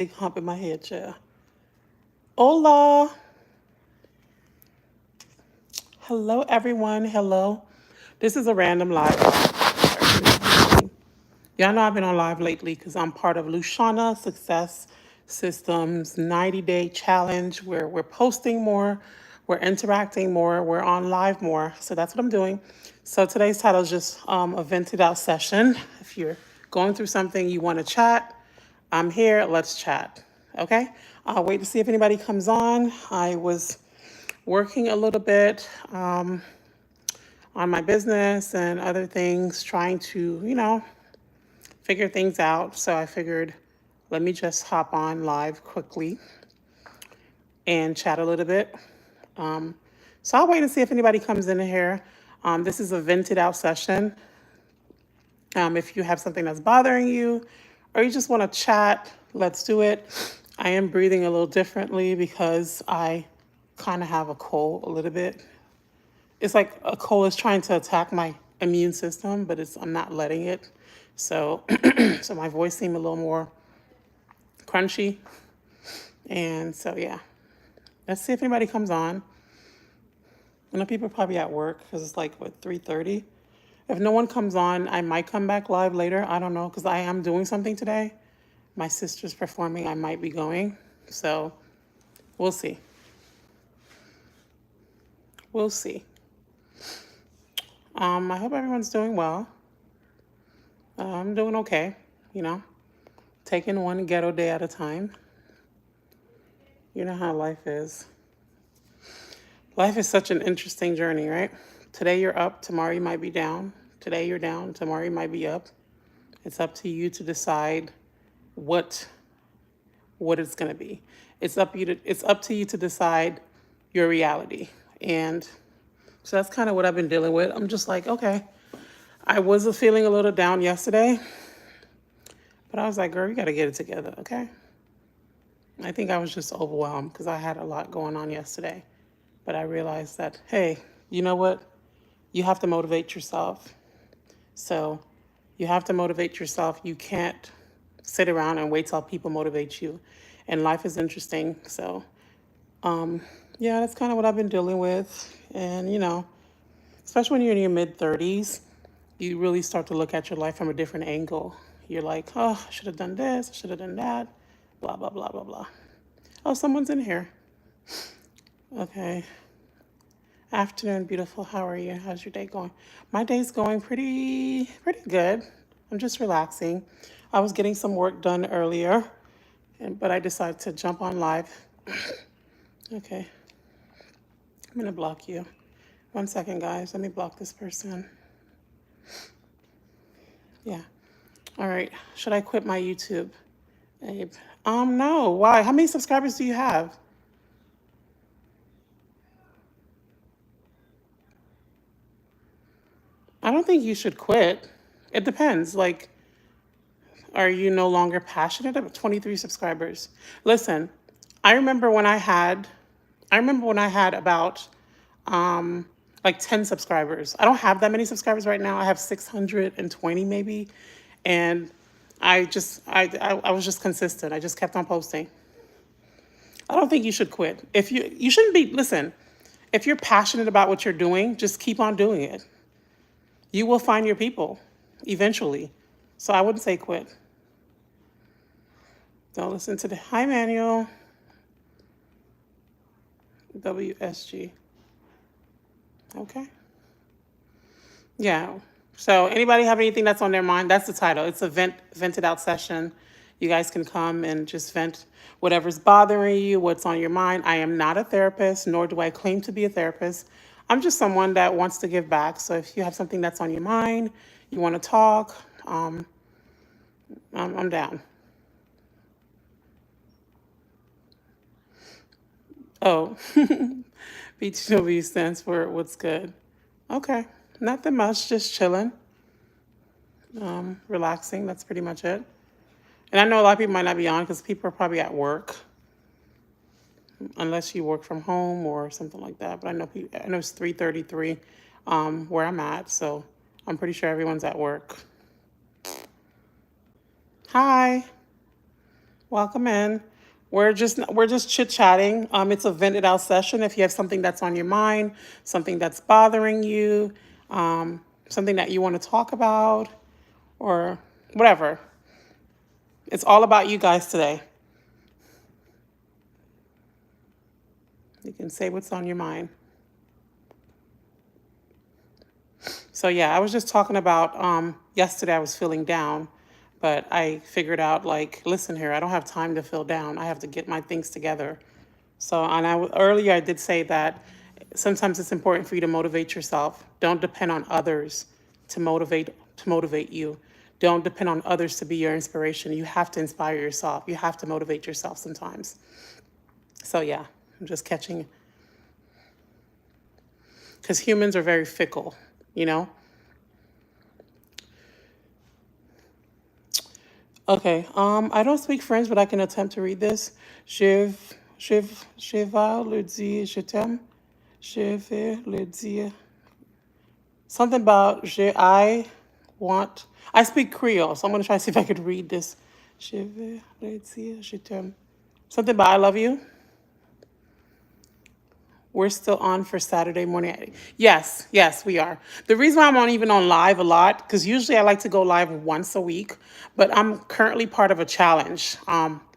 big hump in my head, child. Hola. Hello, everyone. Hello. This is a random live. Y'all know I've been on live lately because I'm part of Lushana Success Systems 90-day challenge where we're posting more, we're interacting more, we're on live more. So that's what I'm doing. So today's title is just a vented out session. If you're going through something you want to chat, I'm here. Let's chat. Okay? I'll wait to see if anybody comes on. I was working a little bit on my business and other things, trying to, figure things out. So I figured, let me just hop on live quickly and chat a little bit. So I'll wait and see if anybody comes in here. This is a vented out session. If you have something that's bothering you or you just want to chat, let's do it. I am breathing a little differently because I kind of have a cold a little bit. It's like a cold is trying to attack my immune system, but I'm not letting it. So, so my voice seemed a little more crunchy. And so, yeah, let's see if anybody comes on. I know people are probably at work because it's like, what, 3:30? If no one comes on, I might come back live later. I don't know because I am doing something today. My sister's performing. I might be going. So we'll see. We'll see. I hope everyone's doing well. I'm doing okay, taking one ghetto day at a time. You know how life is. Life is such an interesting journey, right? Today you're up, tomorrow you might be down. Today you're down, tomorrow you might be up. It's up to you to decide what it's going to be. It's up to you to decide your reality. And so that's kind of what I've been dealing with. I'm just like, okay. I was feeling a little down yesterday, but I was like, girl, you got to get it together, okay? I think I was just overwhelmed because I had a lot going on yesterday. But I realized that, hey, you know what? You have to motivate yourself. So you have to motivate yourself. You can't sit around and wait till people motivate you. And life is interesting. So, yeah, that's kind of what I've been dealing with. And, especially when you're in your mid 30s, you really start to look at your life from a different angle. You're like, oh, I should have done this, I should have done that, blah, blah, blah, blah, blah. Oh, someone's in here. Okay. Afternoon, beautiful. How are you? How's your day going? My day's going pretty good. I'm just relaxing. I was getting some work done earlier, but I decided to jump on live. Okay. I'm going to block you. 1 second, guys. Let me block this person. Yeah. All right. Should I quit my YouTube? Abe. No. Why? How many subscribers do you have? I don't think you should quit. It depends. Like, are you no longer passionate about 23 subscribers? Listen, I remember when I had, about like 10 subscribers. I don't have that many subscribers right now. I have 620 maybe. And I was just consistent. I just kept on posting. I don't think you should quit. You shouldn't be, listen, if you're passionate about what you're doing, just keep on doing it. You will find your people eventually. So I wouldn't say quit. Don't listen to the, hi Manuel, WSG. Okay. Yeah. So anybody have anything that's on their mind? That's the title. It's a vented out session. You guys can come and just vent whatever's bothering you, what's on your mind. I am not a therapist, nor do I claim to be a therapist. I'm just someone that wants to give back. So if you have something that's on your mind, you want to talk, I'm down. Oh, BTW stands for what's good. Okay, nothing much, just chilling, relaxing. That's pretty much it. And I know a lot of people might not be on because people are probably at work, unless you work from home or something like that. But I know it's 3:33 where I'm at, so I'm pretty sure everyone's at work. Hi. Welcome in. We're just chit-chatting. It's a vented out session. If you have something that's on your mind, something that's bothering you, something that you want to talk about, or whatever. It's all about you guys today. You can say what's on your mind. So yeah, I was just talking about yesterday I was feeling down, but I figured out like, listen here, I don't have time to feel down. I have to get my things together. So, and earlier I did say that sometimes it's important for you to motivate yourself. Don't depend on others to motivate you. Don't depend on others to be your inspiration. You have to inspire yourself. You have to motivate yourself sometimes. So yeah, I'm just catching, because humans are very fickle, you know? Okay, I don't speak French, but I can attempt to read this. Je vais le dire, je t'aime. Je vais le dire. Something about I speak Creole, so I'm going to try to see if I could read this. Je vais le dire, je t'aime. Something about I love you. We're still on for Saturday morning. Yes, yes, we are. The reason why I'm on even on live a lot, because usually I like to go live once a week, but I'm currently part of a challenge.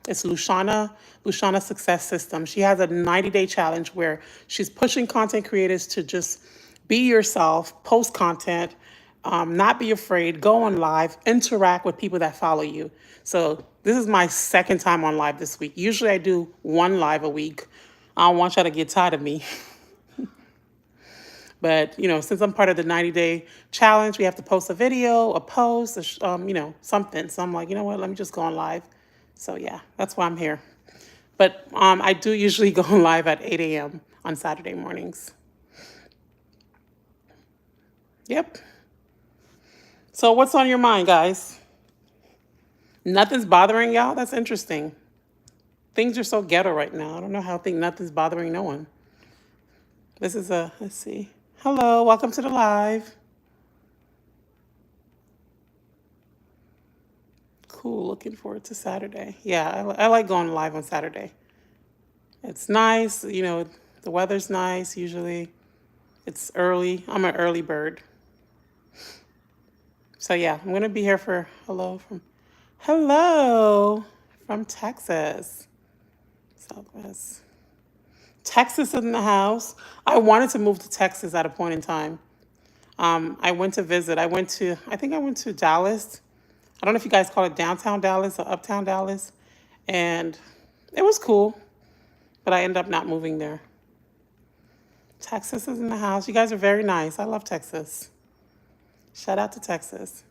It's Lushana Success System. She has a 90-day challenge where she's pushing content creators to just be yourself, post content, not be afraid, go on live, interact with people that follow you. So this is my second time on live this week. Usually I do one live a week. I don't want y'all to get tired of me. But, since I'm part of the 90-day challenge, we have to post a video, a post, something. So I'm like, you know what, let me just go on live. So yeah, that's why I'm here. But I do usually go on live at 8 a.m. on Saturday mornings. Yep. So what's on your mind, guys? Nothing's bothering y'all? That's interesting. Things are so ghetto right now. I don't know how nothing's bothering no one. Let's see. Hello, welcome to the live. Cool, looking forward to Saturday. Yeah, I like going live on Saturday. It's nice, the weather's nice usually. It's early. I'm an early bird. So yeah, I'm gonna be here for hello from Texas. Southwest. Texas in the house. I wanted to move to Texas at a point in time. I went to visit. I think I went to Dallas. I don't know if you guys call it downtown Dallas or uptown Dallas. And it was cool, but I ended up not moving there. Texas is in the house. You guys are very nice. I love Texas. Shout out to Texas.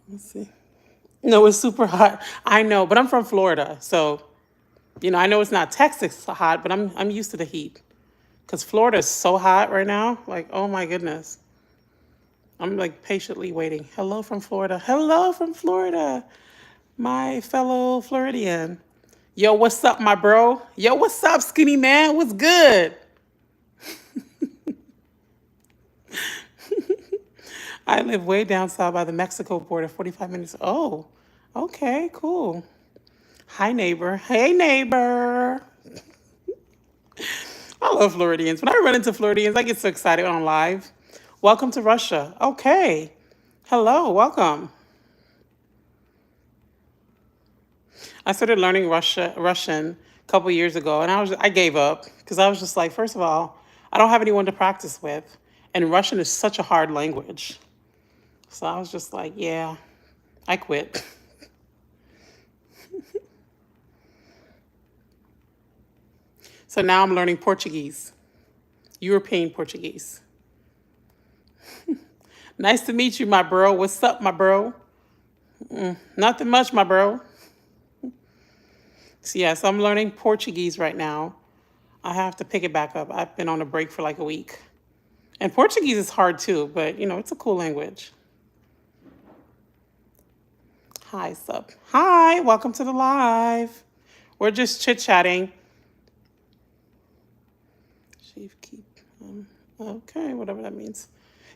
Let's see. No, it's super hot. I know, but I'm from Florida, so I know it's not Texas hot, but I'm used to the heat. Because Florida is so hot right now. Like, oh my goodness. I'm like patiently waiting. Hello from Florida. Hello from Florida. My fellow Floridian. Yo, what's up, my bro? Yo, what's up, skinny man? What's good? I live way down south by the Mexico border, 45 minutes. Oh, okay, cool. Hi, neighbor. Hey, neighbor. I love Floridians. When I run into Floridians, I get so excited on live. Welcome to Russia. Okay. Hello, welcome. I started learning Russian a couple years ago, and I gave up because I was just like, first of all, I don't have anyone to practice with, and Russian is such a hard language. So I was just like, yeah, I quit. So now I'm learning Portuguese, European Portuguese. Nice to meet you, my bro. What's up, my bro? Nothing much, my bro. So yes, I'm learning Portuguese right now. I have to pick it back up. I've been on a break for like a week. And Portuguese is hard too, but it's a cool language. Hi, sup. Hi, welcome to the live. We're just chit-chatting. Chief keep okay, whatever that means.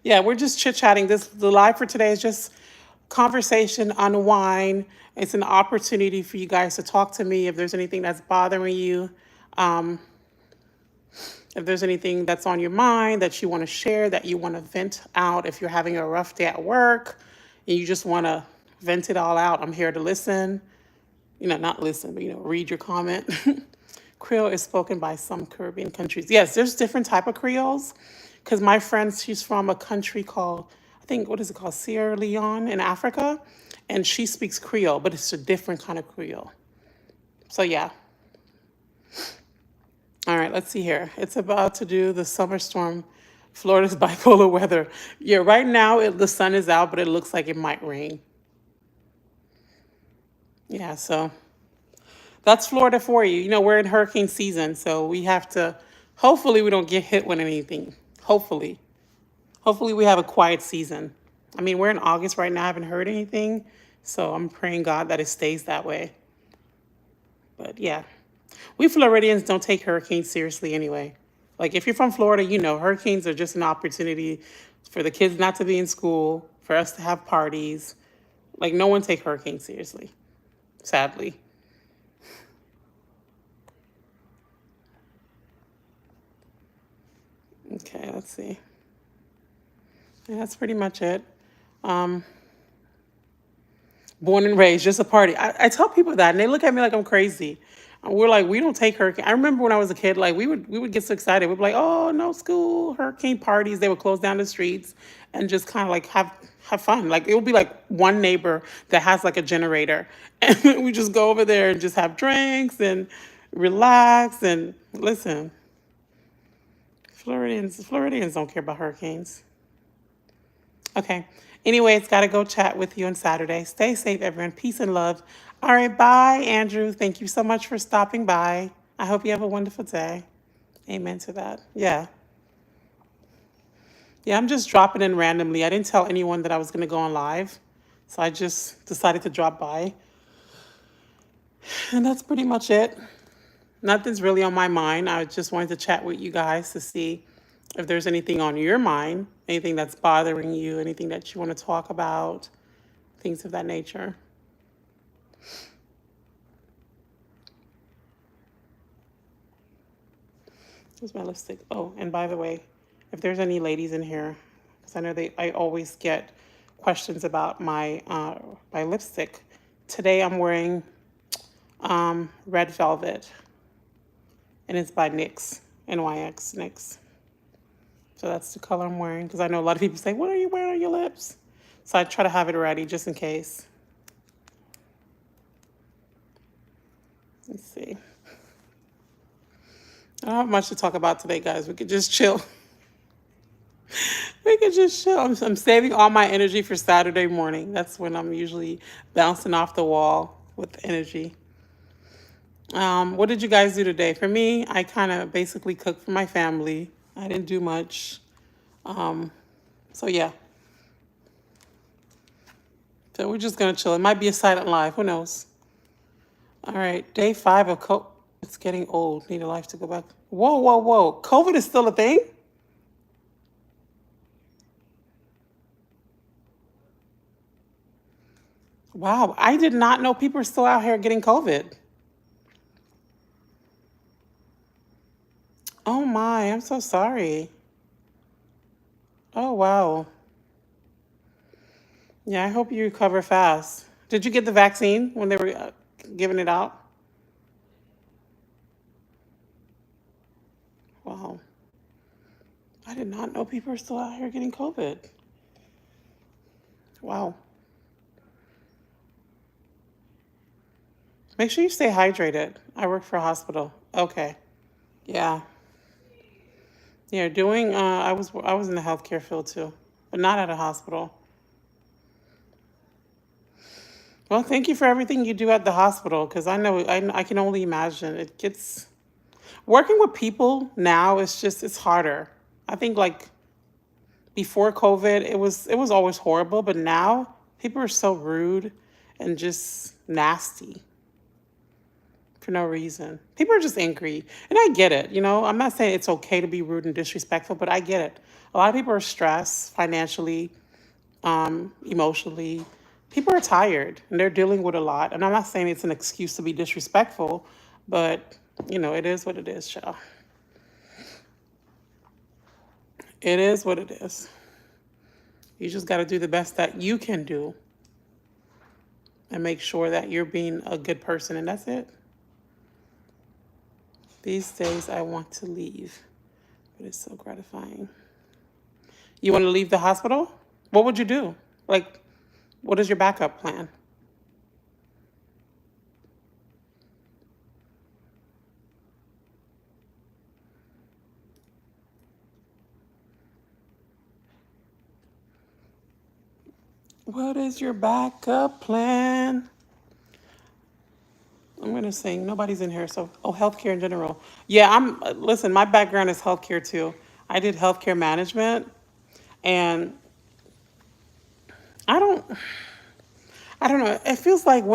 Yeah, we're just chit-chatting. The live for today is just conversation, unwind. It's an opportunity for you guys to talk to me if there's anything that's bothering you. Um, if there's anything that's on your mind that you want to share, that you want to vent out, if you're having a rough day at work and you just want to vent it all out, I'm here to listen. Not listen, but read your comment. Creole is spoken by some Caribbean countries. Yes, there's different type of Creoles. Because my friend, she's from a country called, I think, what is it called? Sierra Leone in Africa. And she speaks Creole, but it's a different kind of Creole. So yeah. All right, let's see here. It's about to do the summer storm. Florida's bipolar weather. Yeah, right now the sun is out, but it looks like it might rain. Yeah, so that's Florida for you. We're in hurricane season, so we have to, hopefully we don't get hit with anything. Hopefully. Hopefully we have a quiet season. I mean, we're in August right now. I haven't heard anything, so I'm praying God that it stays that way. But yeah, we Floridians don't take hurricanes seriously anyway. Like if you're from Florida, hurricanes are just an opportunity for the kids not to be in school, for us to have parties. Like no one take hurricanes seriously, sadly. Okay, let's see. Yeah, that's pretty much it. Um, Born and raised, just a party. I tell people that, and they look at me like I'm crazy. We're like, we don't take hurricane. I remember when I was a kid, like we would get so excited. We'd be like, oh, no school, hurricane parties. They would close down the streets and just kind of like have fun. Like it would be like one neighbor that has like a generator, and we just go over there and just have drinks and relax and listen. Floridians don't care about hurricanes. Okay. Anyways, got to go chat with you on Saturday. Stay safe, everyone. Peace and love. All right. Bye, Andrew. Thank you so much for stopping by. I hope you have a wonderful day. Amen to that. Yeah. Yeah, I'm just dropping in randomly. I didn't tell anyone that I was going to go on live. So I just decided to drop by. And that's pretty much it. Nothing's really on my mind. I just wanted to chat with you guys to see if there's anything on your mind, anything that's bothering you, anything that you want to talk about, things of that nature. Here's my lipstick. Oh, and by the way, if there's any ladies in here, because I know I always get questions about my lipstick. Today I'm wearing red velvet, and it's by NYX, NYX, NYX. So that's the color I'm wearing, because I know a lot of people say, what are you wearing on your lips? So I try to have it ready just in case. Let's see. I don't have much to talk about today, guys. We could just chill. We could just chill. I'm saving all my energy for Saturday morning. That's when I'm usually bouncing off the wall with energy. What did you guys do today? For me, I kind of basically cooked for my family. I didn't do much. So yeah. So we're just gonna chill. It might be a silent live. Who knows? All right, day 5 of COVID. It's getting old. Need a life to go back. Whoa, whoa, whoa. COVID is still a thing? Wow, I did not know people are still out here getting COVID. Oh my, I'm so sorry. Oh wow. Yeah, I hope you recover fast. Did you get the vaccine when they were giving it out? Wow. I did not know people are still out here getting COVID. Wow. Make sure you stay hydrated. I work for a hospital. Okay. Yeah. Yeah, doing I was in the healthcare field too, but not at a hospital. Well, thank you for everything you do at the hospital, because I know I can only imagine it gets working with people now is just it's harder. I think like before COVID it was always horrible, but now people are so rude and just nasty for no reason. People are just angry. And I get it, I'm not saying it's okay to be rude and disrespectful, but I get it. A lot of people are stressed financially, emotionally. People are tired and they're dealing with a lot. And I'm not saying it's an excuse to be disrespectful, but it is what it is, child. It is what it is. You just got to do the best that you can do and make sure that you're being a good person, and that's it. These days, I want to leave, but it's so gratifying. You want to leave the hospital? What would you do? Like, what is your backup plan? What is your backup plan? I'm gonna sing. Nobody's in here, so healthcare in general. Yeah, listen, my background is healthcare too. I did healthcare management, and I don't, I don't know. It feels like I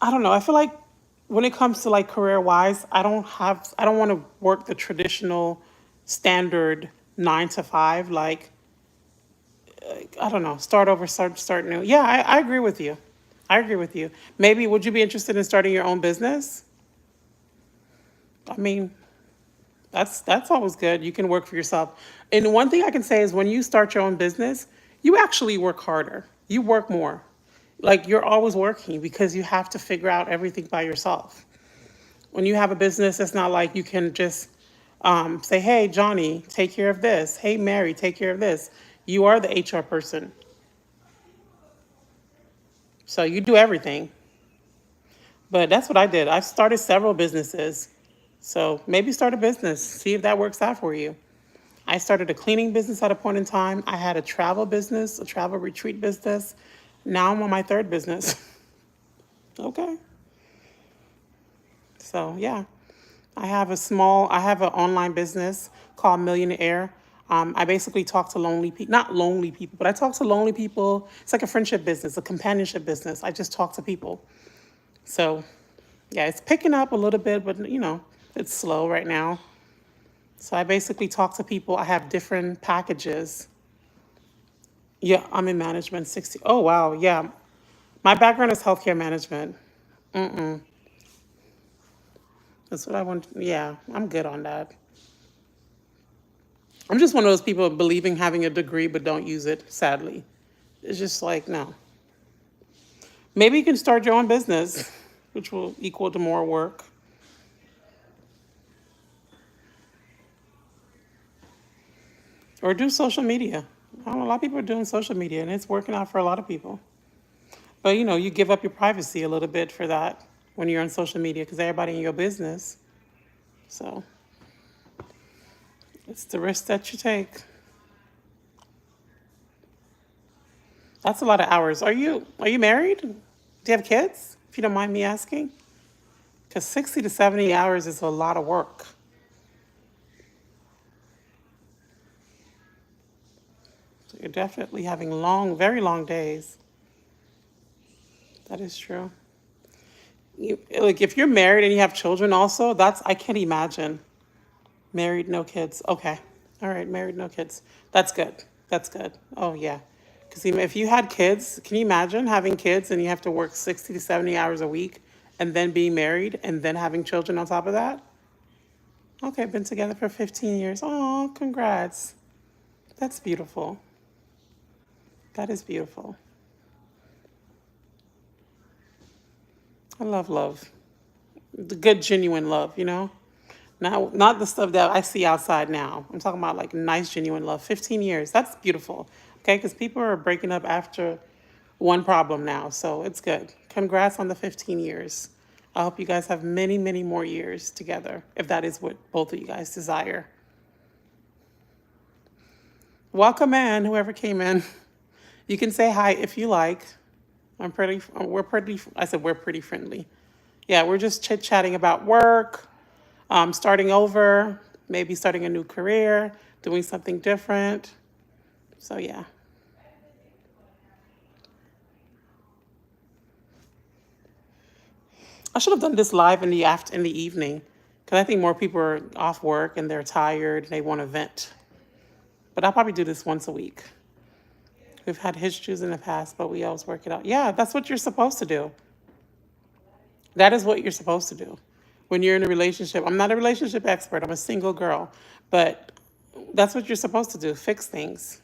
don't know. I feel like when it comes to like career wise, I don't want to work the traditional standard 9 to 5. Like, I don't know, start over, start new. Yeah, I agree with you. I agree with you. Maybe would you be interested in starting your own business? I mean, that's always good. You can work for yourself. And one thing I can say is when you start your own business, you actually work harder. You work more. Like you're always working because you have to figure out everything by yourself. When you have a business, it's not like you can just say, hey, Johnny, take care of this. Hey, Mary, take care of this. You are the HR person. So you do everything. But that's what I did. I started several businesses. So maybe start a business, see if that works out for you. I started a cleaning business at a point in time. I had a travel business, a travel retreat business. Now I'm on my third business. Okay. So yeah, I have an online business called Millionaire. I basically talk to lonely people, not lonely people, but I talk to lonely people. It's like a friendship business, a companionship business. I just talk to people. So yeah, it's picking up a little bit, but it's slow right now. So I basically talk to people. I have different packages. Yeah, I'm in management 60. Oh, wow. Yeah. My background is healthcare management. That's what I want. Yeah, I'm good on that. I'm just one of those people believing having a degree but don't use it, sadly. It's just like, no. Maybe you can start your own business, which will equal to more work. Or do social media. I don't know, a lot of people are doing social media and it's working out for a lot of people. But you give up your privacy a little bit for that when you're on social media because everybody in your business. So it's the risk that you take. That's a lot of hours. Are you married? Do you have kids? If you don't mind me asking? Because 60 to 70 hours is a lot of work. So you're definitely having long, very long days. That is true. Like if you're married and you have children also, I can't imagine. Married, no kids. Okay. All right, married, no kids. That's good. That's good. Oh, yeah. Because if you had kids, can you imagine having kids and you have to work 60 to 70 hours a week and then being married and then having children on top of that? Okay, been together for 15 years. Oh, congrats. That's beautiful. That is beautiful. I love love. The good, genuine love. Not the stuff that I see outside now. I'm talking about like nice, genuine love. 15 years. That's beautiful. Okay, because people are breaking up after one problem now. So it's good. Congrats on the 15 years. I hope you guys have many, many more years together, if that is what both of you guys desire. Welcome in, whoever came in. You can say hi if you like. I said we're pretty friendly. Yeah, we're just chit chatting about work, starting over, maybe starting a new career, doing something different. So yeah. I should have done this live in the evening because I think more people are off work and they're tired and they want to vent. But I'll probably do this once a week. We've had issues in the past, but we always work it out. Yeah, that's what you're supposed to do. That is what you're supposed to do when you're in a relationship. I'm not a relationship expert, I'm a single girl, but that's what you're supposed to do, fix things.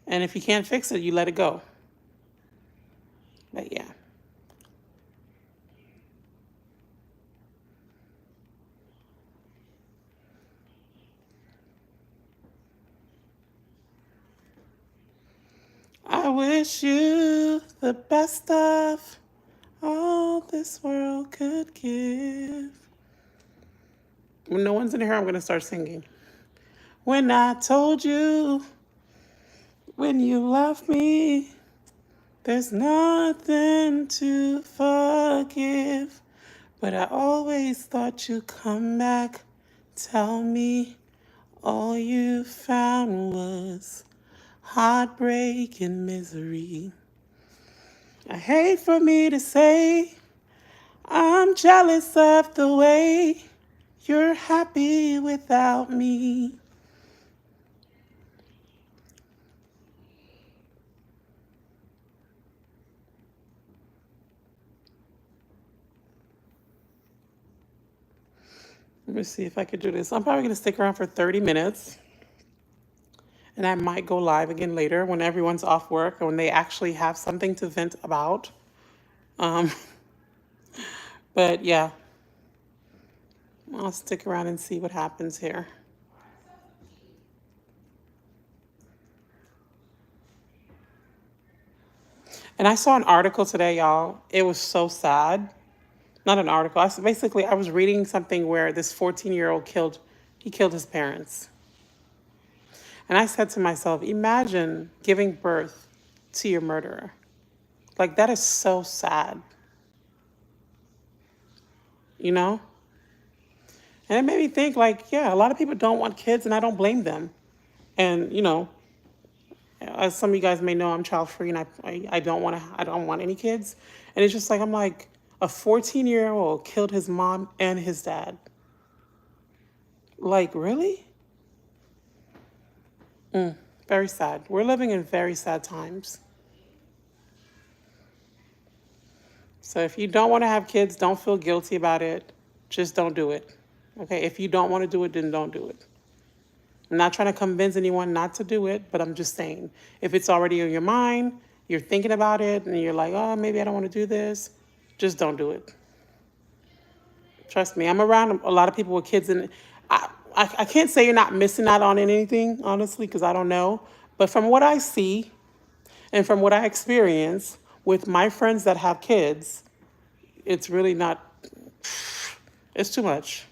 And if you can't fix it, you let it go. But yeah. I wish you the best of all this world could give. When no one's in here, I'm going to start singing. When I told you, when you left me, there's nothing to forgive. But I always thought you'd come back, tell me all you found was heartbreak and misery. I hate for me to say I'm jealous of the way you're happy without me. Let me see if I could do this. I'm probably going to stick around for 30 minutes. And I might go live again later when everyone's off work or when they actually have something to vent about. Um, but yeah, I'll stick around and see what happens here. And I saw an article today, y'all. It was so sad. Not an article. Basically, I was reading something where this 14-year-old killed his parents. And I said to myself, imagine giving birth to your murderer. Like, that is so sad. You know? And it made me think, like, yeah, a lot of people don't want kids, and I don't blame them. And, you know, as some of you guys may know, I'm child free, and I don't want any kids. And it's just like, I'm like, a 14-year-old killed his mom and his dad. Like, really? Very sad. We're living in very sad times. So if you don't want to have kids, don't feel guilty about it. Just don't do it. Okay? If you don't want to do it, then don't do it. I'm not trying to convince anyone not to do it, but I'm just saying, if it's already in your mind, you're thinking about it, and you're like, oh, maybe I don't want to do this, just don't do it. Trust me, I'm around a lot of people with kids, and I can't say you're not missing out on anything, honestly, because I don't know. But from what I see and from what I experience with my friends that have kids, it's really not, it's too much.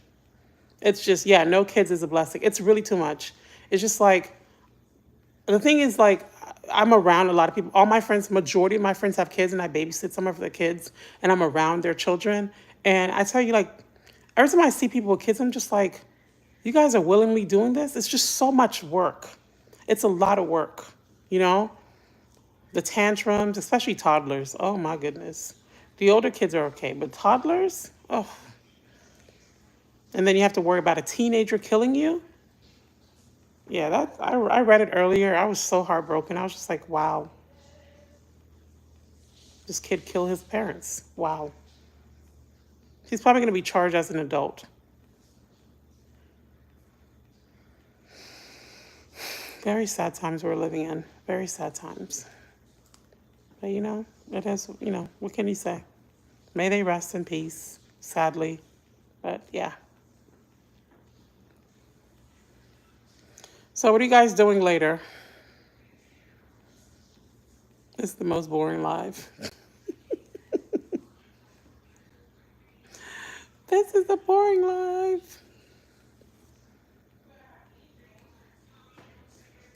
It's just, yeah, no kids is a blessing. It's really too much. It's just like, the thing is, like, I'm around a lot of people. All my friends, majority of my friends have kids, and I babysit some of their kids, and I'm around their children. And I tell you, like, every time I see people with kids, I'm just like, you guys are willingly doing this? It's just so much work. It's a lot of work, you know? The tantrums, especially toddlers. Oh, my goodness. The older kids are okay, but toddlers? Oh. And then you have to worry about a teenager killing you? Yeah, I read it earlier. I was so heartbroken. I was just like, wow. This kid killed his parents. Wow. He's probably going to be charged as an adult. Very sad times we're living in. Very sad times. But, you know, it is, you know, what can you say? May they rest in peace, sadly. But, yeah. So what are you guys doing later? It's the most boring live. This is a boring live.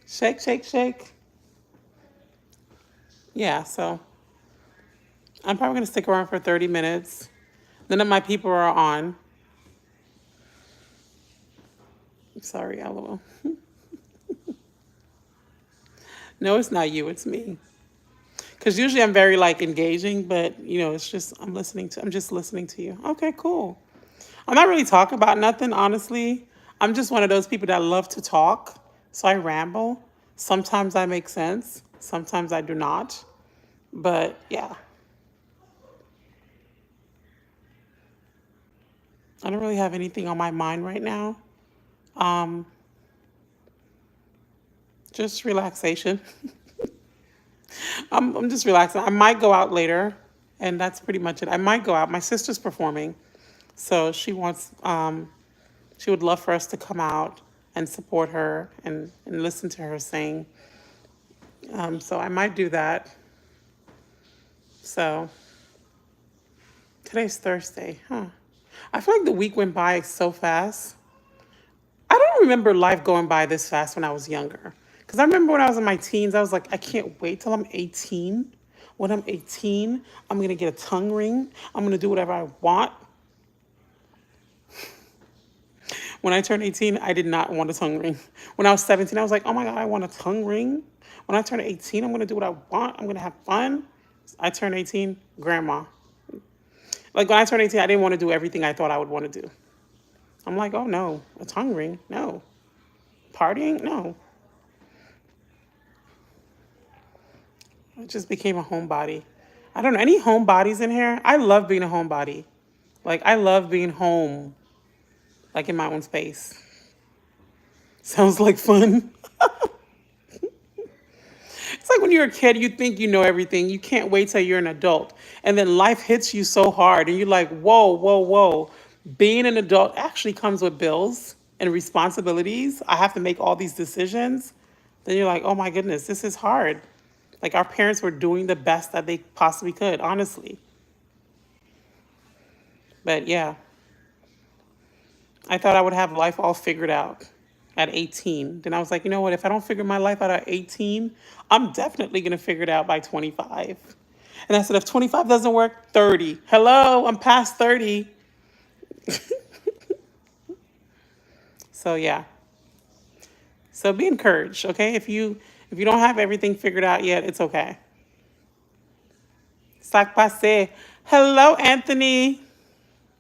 Shake, shake, shake. Yeah, so I'm probably going to stick around for 30 minutes. None of my people are on. Sorry, LOL. No, it's not you, it's me. Because usually I'm very, like, engaging, but, you know, it's just, I'm just listening to you. Okay, cool. I'm not really talking about nothing, honestly. I'm just one of those people that love to talk, so I ramble. Sometimes I make sense. Sometimes I do not. But yeah, I don't really have anything on my mind right now. Um, just relaxation. I'm just relaxing. I might go out later, and that's pretty much it. I might go out. My sister's performing, so she would love for us to come out and support her and listen to her sing. So I might do that. So today's Thursday, huh? I feel like the week went by so fast. I don't remember life going by this fast when I was younger. Because I remember when I was in my teens, I was like, I can't wait till I'm 18. When I'm 18, I'm going to get a tongue ring. I'm going to do whatever I want. When I turned 18, I did not want a tongue ring. When I was 17, I was like, oh my God, I want a tongue ring. When I turn 18, I'm going to do what I want. I'm going to have fun. I turned 18, grandma. Like when I turned 18, I didn't want to do everything I thought I would want to do. I'm like, oh no, a tongue ring? No. Partying? No. I just became a homebody. I don't know. Any homebodies in here? I love being a homebody. Like, I love being home, like in my own space. Sounds like fun. It's like when you're a kid, you think you know everything. You can't wait till you're an adult. And then life hits you so hard, and you're like, whoa, whoa, whoa. Being an adult actually comes with bills and responsibilities. I have to make all these decisions. Then you're like, oh my goodness, this is hard. Like our parents were doing the best that they possibly could, honestly. But yeah, I thought I would have life all figured out at 18. Then I was like, you know what? If I don't figure my life out at 18, I'm definitely going to figure it out by 25. And I said, if 25 doesn't work, 30. Hello, I'm past 30. So yeah. So be encouraged, okay? If you don't have everything figured out yet, it's okay. Sac passe. Hello, Anthony.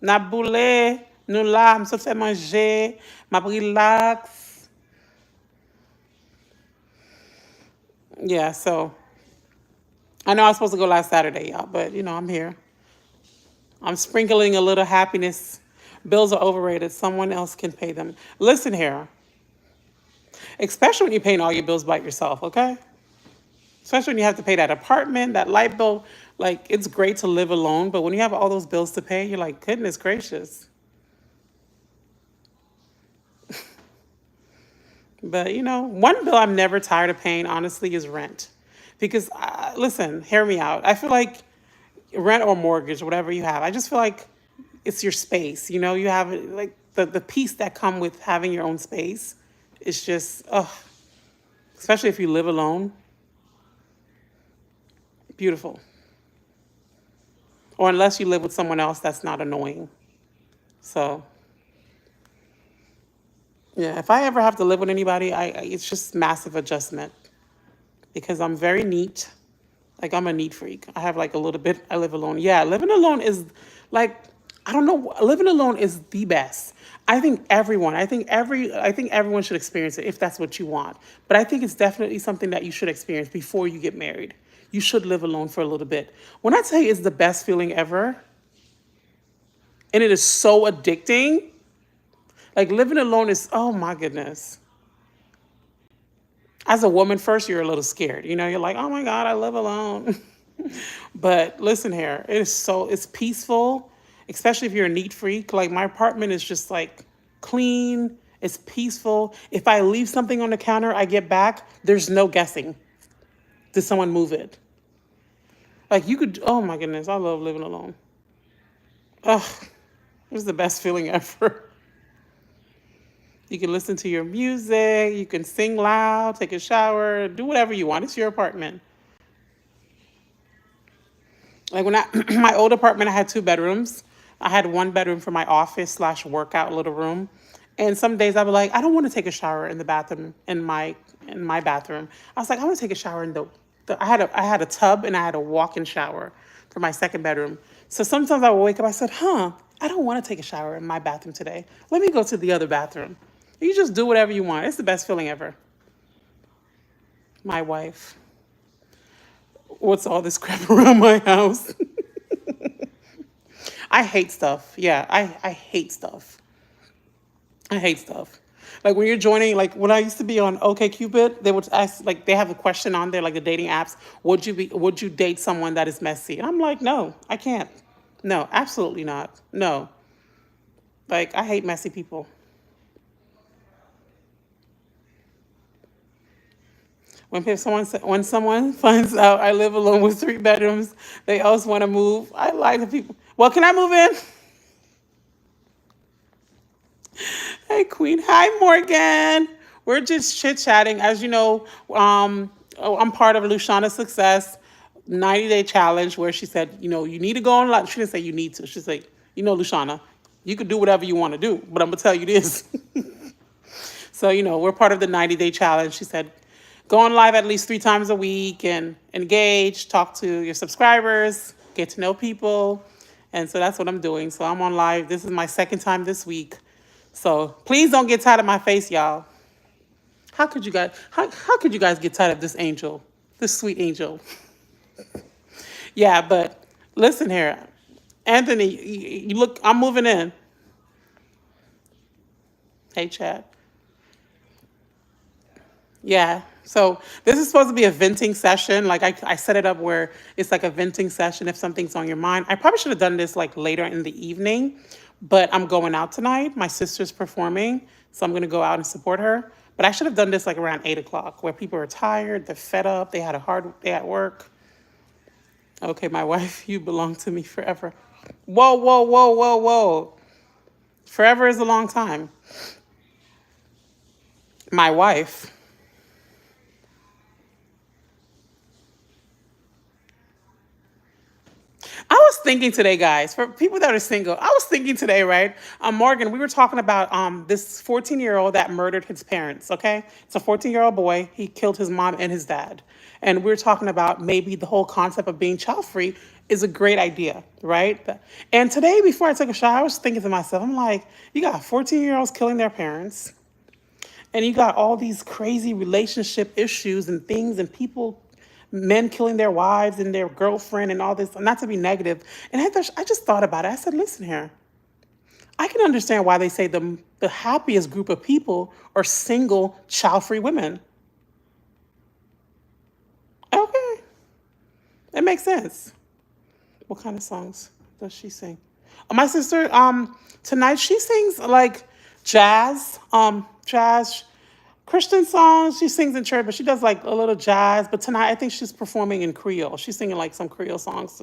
Na boule. Nou la, m'se fait manger. Ma relax. Yeah, so I know I was supposed to go last Saturday, y'all, but I'm here. I'm sprinkling a little happiness. Bills are overrated. Someone else can pay them. Listen here, especially when you're paying all your bills by yourself, okay? Especially when you have to pay that apartment, that light bill. Like, it's great to live alone, but when you have all those bills to pay, you're like, goodness gracious. But, one bill I'm never tired of paying, honestly, is rent. Because, listen, hear me out. I feel like rent or mortgage, whatever you have, I just feel like it's your space. You have like the peace that come with having your own space. It's just, especially if you live alone, beautiful. Or unless you live with someone else that's not annoying. So, yeah, if I ever have to live with anybody, it's just massive adjustment because I'm very neat. Like I'm a neat freak. I have like a little bit. I live alone. Yeah, living alone is like I don't know. Living alone is the best. I think everyone. I think everyone should experience it if that's what you want. But I think it's definitely something that you should experience before you get married. You should live alone for a little bit. When I tell you it's the best feeling ever, and it is so addicting. Like living alone is oh my goodness. As a woman, first you're a little scared. You're like, oh my God, I live alone. But listen here, it's peaceful, especially if you're a neat freak. Like my apartment is just like clean, it's peaceful. If I leave something on the counter, I get back, there's no guessing. Did someone move it? Like you could, oh my goodness, I love living alone. Ugh, it's the best feeling ever. You can listen to your music, you can sing loud, take a shower, do whatever you want. It's your apartment. Like when my old apartment, I had 2 bedrooms. I had one bedroom for my office slash workout little room. And some days I'd be like, I don't want to take a shower in the bathroom in my bathroom. I was like, I want to take a shower in I had a tub and I had a walk-in shower for my second bedroom. So sometimes I would wake up, I said, I don't want to take a shower in my bathroom today. Let me go to the other bathroom. You just do whatever you want. It's the best feeling ever. My wife. What's all this crap around my house? I hate stuff. Yeah, I hate stuff. I hate stuff. Like when you're joining, like when I used to be on OkCupid, they would ask, like they have a question on there, like the dating apps. Would you date someone that is messy? And I'm like, no, I can't. No, absolutely not. No. Like I hate messy people. When someone finds out I live alone with 3 bedrooms, they always want to move. I lie to people. Well, can I move in? Hey, Queen. Hi, Morgan. We're just chit chatting. As you know, I'm part of Lushana's Success 90-day challenge where she said, you need to go on live. She didn't say you need to. She's like, Lushana, you could do whatever you want to do, but I'm going to tell you this. So, we're part of the 90-day challenge. She said, go on live at least 3 times a week and engage, talk to your subscribers, get to know people. And so that's what I'm doing. So I'm on live. This is my second time this week. So please don't get tired of my face, y'all. How could you guys get tired of this angel, this sweet angel? Yeah, but listen here, Anthony, you look. I'm moving in. Hey, Chad. Yeah. So this is supposed to be a venting session. Like I set it up where it's like a venting session if something's on your mind. I probably should have done this like later in the evening, but I'm going out tonight. My sister's performing, so I'm gonna go out and support her. But I should have done this like around 8 o'clock where people are tired, they're fed up, they had a hard day at work. Okay, my wife, you belong to me forever. Whoa, whoa, whoa, whoa, whoa. Forever is a long time. My wife. I was thinking today, guys, for people that are single, I was thinking today, right? Morgan, we were talking about this 14-year-old that murdered his parents, okay? It's a 14-year-old boy. He killed his mom and his dad. And we were talking about maybe the whole concept of being child free is a great idea, right? And today, before I took a shower, I was thinking to myself, I'm like, you got 14-year-olds killing their parents, and you got all these crazy relationship issues and things and people, men killing their wives and their girlfriend and all this, not to be negative. And I just thought about it. I said, listen here, I can understand why they say the happiest group of people are single, child-free women. Okay, it makes sense. What kind of songs does she sing? My sister, tonight she sings like jazz, Christian songs. She sings in church, but she does like a little jazz. But tonight, I think she's performing in Creole. She's singing like some Creole songs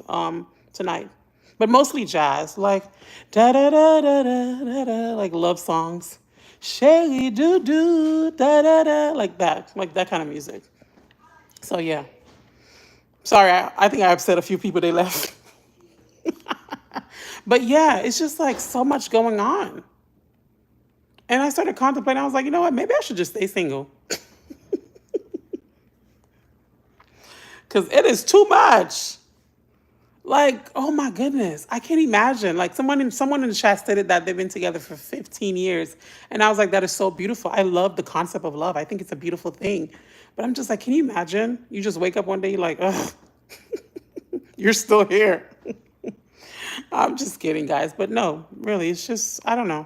tonight, but mostly jazz, like da da da da da da da, like love songs. Sherry do do da da da, like that kind of music. So yeah, sorry, I think I upset a few people. They left, but yeah, it's just like so much going on. And I started contemplating. I was like, you know what? Maybe I should just stay single because it is too much. Like, oh my goodness, I can't imagine. Like someone in the chat stated that they've been together for 15 years, and I was like, that is so beautiful. I love the concept of love. I think it's a beautiful thing. But I'm just like, can you imagine? You just wake up one day, you're like, ugh, you're still here. I'm just kidding, guys. But no, really, it's just I don't know.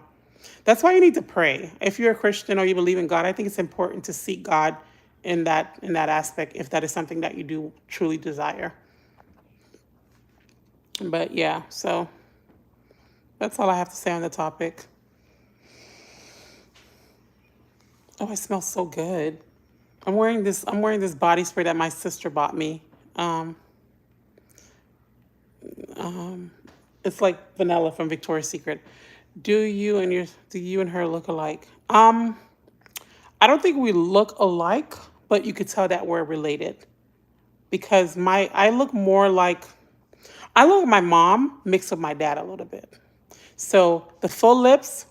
That's why you need to pray. If you're a Christian or you believe in God, I think it's important to seek God in that aspect if that is something that you do truly desire. But yeah, so that's all I have to say on the topic. Oh, it smells so good. I'm wearing this body spray that my sister bought me. Um, it's like vanilla from Victoria's Secret. Do you and her look alike? I don't think we look alike, but you could tell that we're related because my I look like my mom mixed with my dad a little bit. So the full lips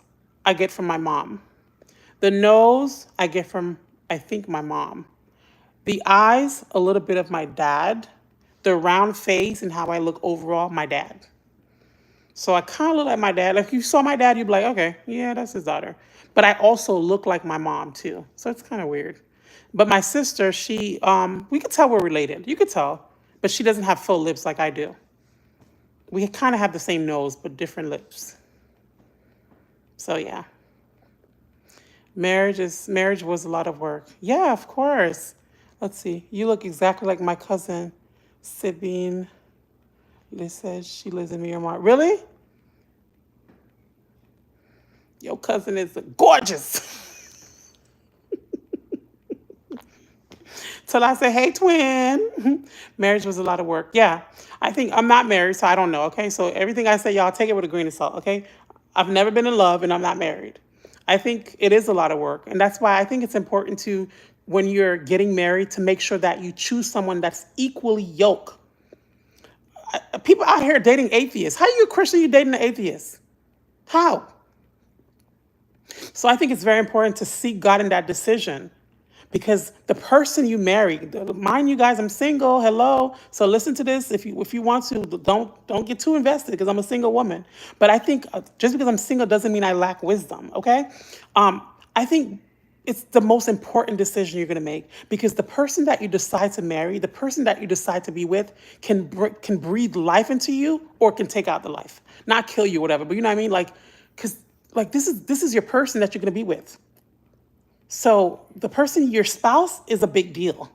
I get from my mom. The nose I get from I think my mom. The eyes a little bit of my dad. The round face and how I look overall, my dad. So I kind of look like my dad. Like if you saw my dad, you'd be like, okay, yeah, that's his daughter. But I also look like my mom too. So it's kind of weird. But my sister, we could tell we're related. You could tell but she doesn't have full lips like I do. We kind of have the same nose, but different lips. So yeah, marriage was a lot of work. Yeah, of course. Let's see. You look exactly like my cousin, Sabine. Liz says she lives in Miramar. Really? Your cousin is gorgeous. Till I say, hey, twin. Marriage was a lot of work. Yeah. I think I'm not married, so I don't know. Okay. So everything I say, y'all take it with a grain of salt. Okay. I've never been in love and I'm not married. I think it is a lot of work. And that's why I think it's important to, when you're getting married, to make sure that you choose someone that's equally yoked. People out here dating atheists. How are you a Christian? You dating an atheist? How? So I think it's very important to seek God in that decision, because the person you marry, mind you guys, I'm single. Hello. So listen to this. If you want to, don't get too invested because I'm a single woman. But I think just because I'm single doesn't mean I lack wisdom. Okay. I think it's the most important decision you're going to make, because the person that you decide to marry, the person that you decide to be with, can breathe life into you or can take out the life, not kill you, whatever. But you know what I mean? Like, because like this is your person that you're going to be with. So the person, your spouse, is a big deal.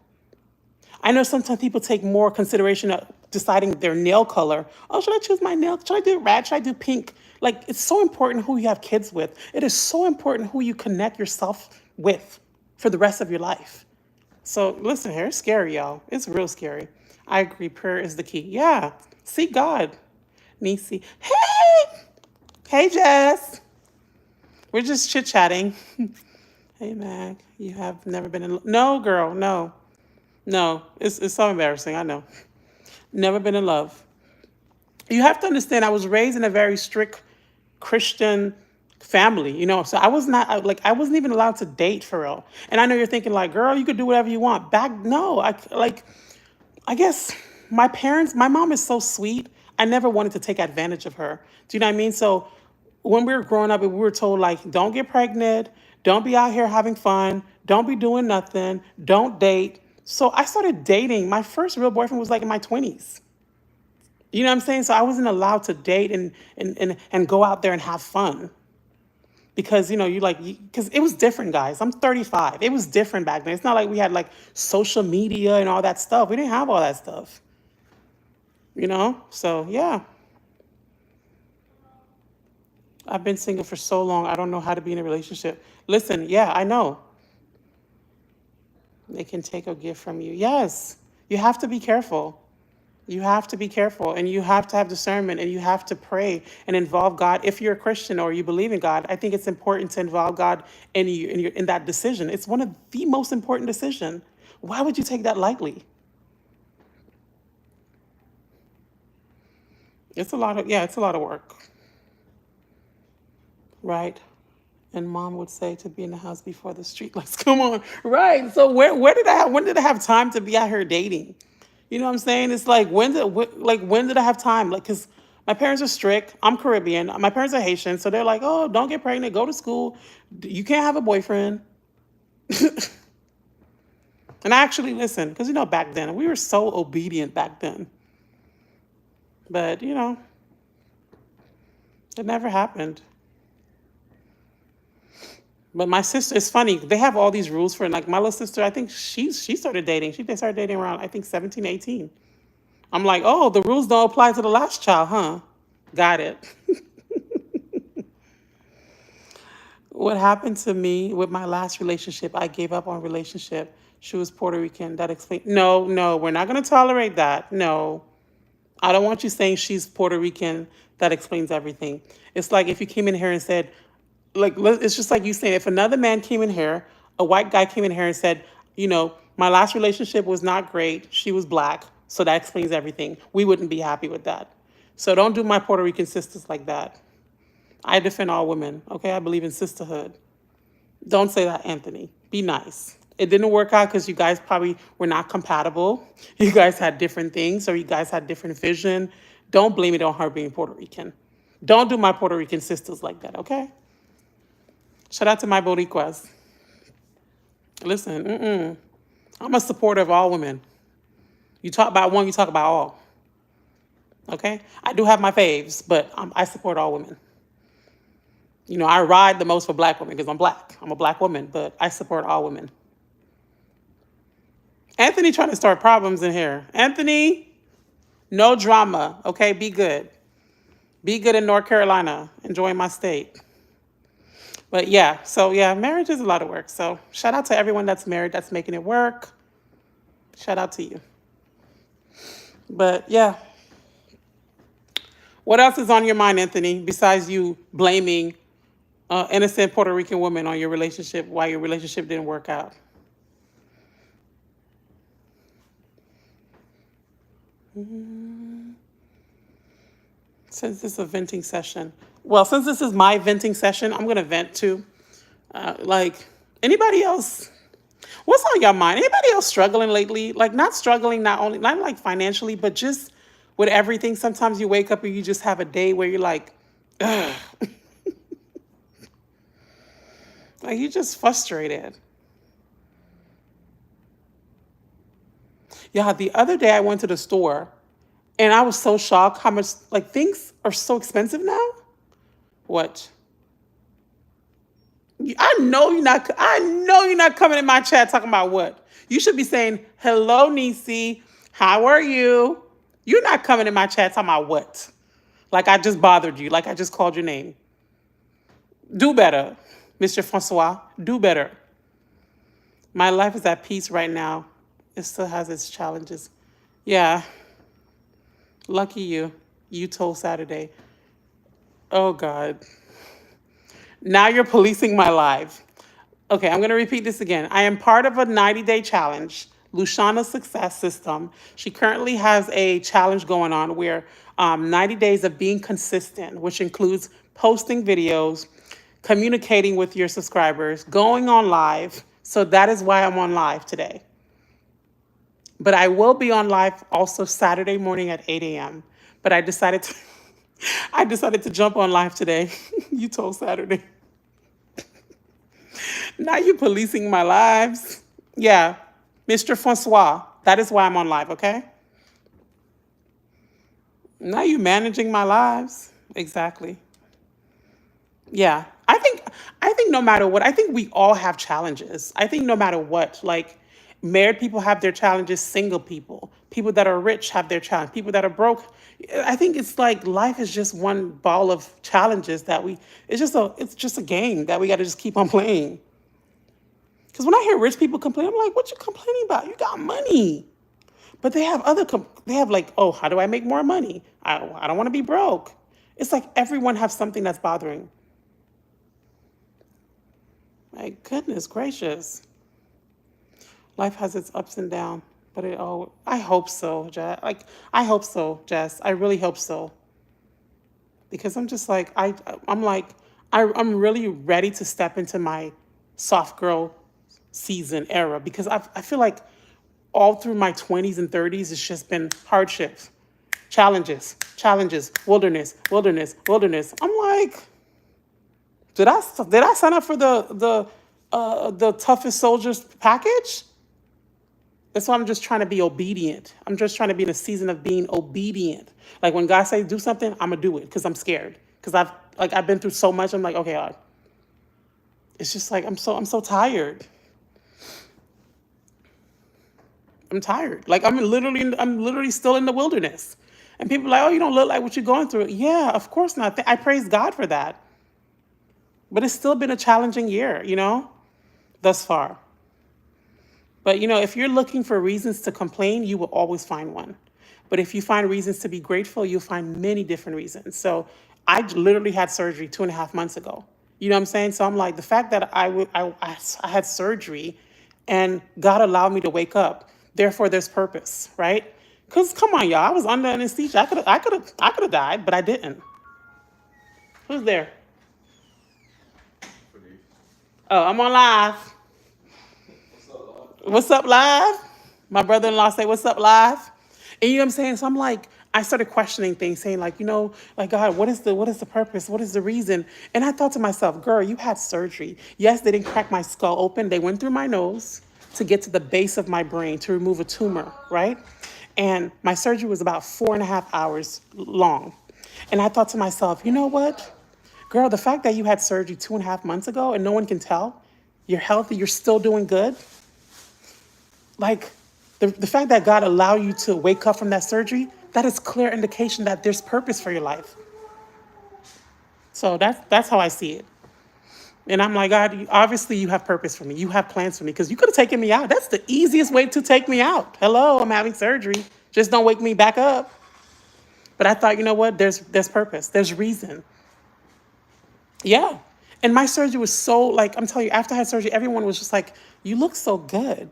I know sometimes people take more consideration of deciding their nail color. Oh, should I choose my nail? Should I do red? Should I do pink? Like, it's so important who you have kids with. It is so important who you connect yourself with for the rest of your life. So listen here, it's scary, y'all. It's real scary. I agree. Prayer is the key. Yeah. Seek God. Nisi. Hey! Hey, Jess. We're just chit-chatting. Hey, Mag. You have never been in... No, girl. No. No. It's so embarrassing. I know. Never been in love. You have to understand, I was raised in a very strict Christian family, so I was not I wasn't even allowed to date for real. And I know you're thinking like, girl, you could do whatever you want. No, I guess my mom is so sweet. I never wanted to take advantage of her. Do you know what I mean? So when we were growing up, we were told like, don't get pregnant, don't be out here having fun, don't be doing nothing, don't date. So I started dating. My first real boyfriend was like in my 20s. You know what I'm saying? So I wasn't allowed to date and go out there and have fun. Because, because it was different, guys. I'm 35. It was different back then. It's not like we had like social media and all that stuff. We didn't have all that stuff. So yeah. I've been single for so long. I don't know how to be in a relationship. Listen, yeah, I know. They can take a gift from you. Yes. You have to be careful. You have to be careful, and you have to have discernment, and you have to pray and involve God. If you're a Christian or you believe in God, I think it's important to involve God in that decision. It's one of the most important decisions. Why would you take that lightly? It's a lot of work, right? And mom would say to be in the house before the street lights come on. Right. So when did I have time to be out here dating? You know what I'm saying? It's like when did I have time? Like, cause my parents are strict. I'm Caribbean. My parents are Haitian, so they're like, oh, don't get pregnant. Go to school. You can't have a boyfriend. And I actually listened, because back then we were so obedient back then. But it never happened. But my sister, it's funny. They have all these rules for, like, my little sister. I think she started dating. They started dating around, I think, 17, 18. I'm like, oh, the rules don't apply to the last child, huh? Got it. What happened to me with my last relationship? I gave up on relationship. She was Puerto Rican. That explains. No, we're not going to tolerate that. No, I don't want you saying she's Puerto Rican. That explains everything. It's like if you came in here and said, like, it's just like you saying, if another man came in here, a white guy came in here and said, my last relationship was not great. She was black. So that explains everything. We wouldn't be happy with that. So don't do my Puerto Rican sisters like that. I defend all women. Okay. I believe in sisterhood. Don't say that, Anthony. Be nice. It didn't work out because you guys probably were not compatible. You guys had different things, or you guys had different vision. Don't blame it on her being Puerto Rican. Don't do my Puerto Rican sisters like that, okay? Shout out to my Boricuas. Listen, I'm a supporter of all women. You talk about one, you talk about all. Okay? I do have my faves, but I support all women. You know, I ride the most for black women because I'm black. I'm a black woman, but I support all women. Anthony trying to start problems in here. Anthony, no drama. Okay, be good. Be good in North Carolina. Enjoy my state. But yeah, so yeah, marriage is a lot of work. So shout out to everyone that's married, that's making it work. Shout out to you. But yeah, what else is on your mind, Anthony, besides you blaming innocent Puerto Rican woman on your relationship, why your relationship didn't work out? Since this is a venting session, well, since this is my venting session, I'm gonna vent too. Like anybody else, what's on your mind? Anybody else struggling lately? Like not struggling, not only not like financially, but just with everything. Sometimes you wake up and you just have a day where you're like, ugh. Like you're just frustrated. Yeah, the other day I went to the store and I was so shocked how much like things are so expensive now. What? I know you're not. I know you're not coming in my chat talking about what. You should be saying, "Hello, Nisi. How are you?" You're not coming in my chat talking about what. Like I just bothered you. Like I just called your name. Do better, Mr. Francois. Do better. My life is at peace right now. It still has its challenges. Yeah. Lucky you. You told Saturday. Oh God. Now you're policing my life. Okay, I'm going to repeat this again. I am part of a 90-day challenge, Luciana's Success System. She currently has a challenge going on where 90 days of being consistent, which includes posting videos, communicating with your subscribers, going on live. So that is why I'm on live today. But I will be on live also Saturday morning at 8 a.m. But I decided to I decided to jump on live today. You told Saturday. Now you policing my lives. Yeah, Mr. Francois. That is why I'm on live, okay? Now you managing my lives. Exactly. Yeah. I think no matter what, I think we all have challenges. I think no matter what, like married people have their challenges, single people, people that are rich have their challenge, people that are broke. I think it's like life is just one ball of challenges that it's just a game that we got to just keep on playing. Because when I hear rich people complain, I'm like, what you complaining about? You got money. But they have they have like, oh, how do I make more money? I don't want to be broke. It's like everyone has something that's bothering. My goodness gracious. Life has its ups and downs, but I hope so, Jess. Like, I hope so, Jess. I really hope so. Because I'm just like, I'm like, I'm really ready to step into my soft girl season era because I feel like all through my 20s and 30s, it's just been hardships, challenges, wilderness. I'm like, did I sign up for the toughest soldiers package? That's why I'm just trying to be obedient. I'm just trying to be in a season of being obedient. Like when God says do something, I'm gonna do it because I'm scared. Because I've been through so much. I'm like, okay, God. It's just like I'm so tired. I'm tired. Like I'm literally still in the wilderness. And people are like, oh, you don't look like what you're going through. Yeah, of course not. I praise God for that. But it's still been a challenging year, thus far. But if you're looking for reasons to complain, you will always find one. But if you find reasons to be grateful, you'll find many different reasons. So I literally had surgery 2.5 months ago. You know what I'm saying? So I'm like, the fact that I had surgery and God allowed me to wake up, therefore there's purpose, right? Because come on, y'all, I was under anesthesia. I could have died, but I didn't. Who's there? Oh, I'm on live. What's up, live? My brother-in-law say, what's up, live? And you know what I'm saying? So I'm like, I started questioning things, saying like, like God, what is the purpose? What is the reason? And I thought to myself, girl, you had surgery. Yes, they didn't crack my skull open. They went through my nose to get to the base of my brain to remove a tumor, right? And my surgery was about 4.5 hours long. And I thought to myself, you know what? Girl, the fact that you had surgery 2.5 months ago and no one can tell, you're healthy, you're still doing good. Like the fact that God allowed you to wake up from that surgery, that is clear indication that there's purpose for your life. So that's how I see it. And I'm like, God, obviously you have purpose for me. You have plans for me because you could have taken me out. That's the easiest way to take me out. Hello, I'm having surgery. Just don't wake me back up. But I thought, you know what? There's purpose. There's reason. Yeah. And my surgery was so like, I'm telling you, after I had surgery, everyone was just like, you look so good.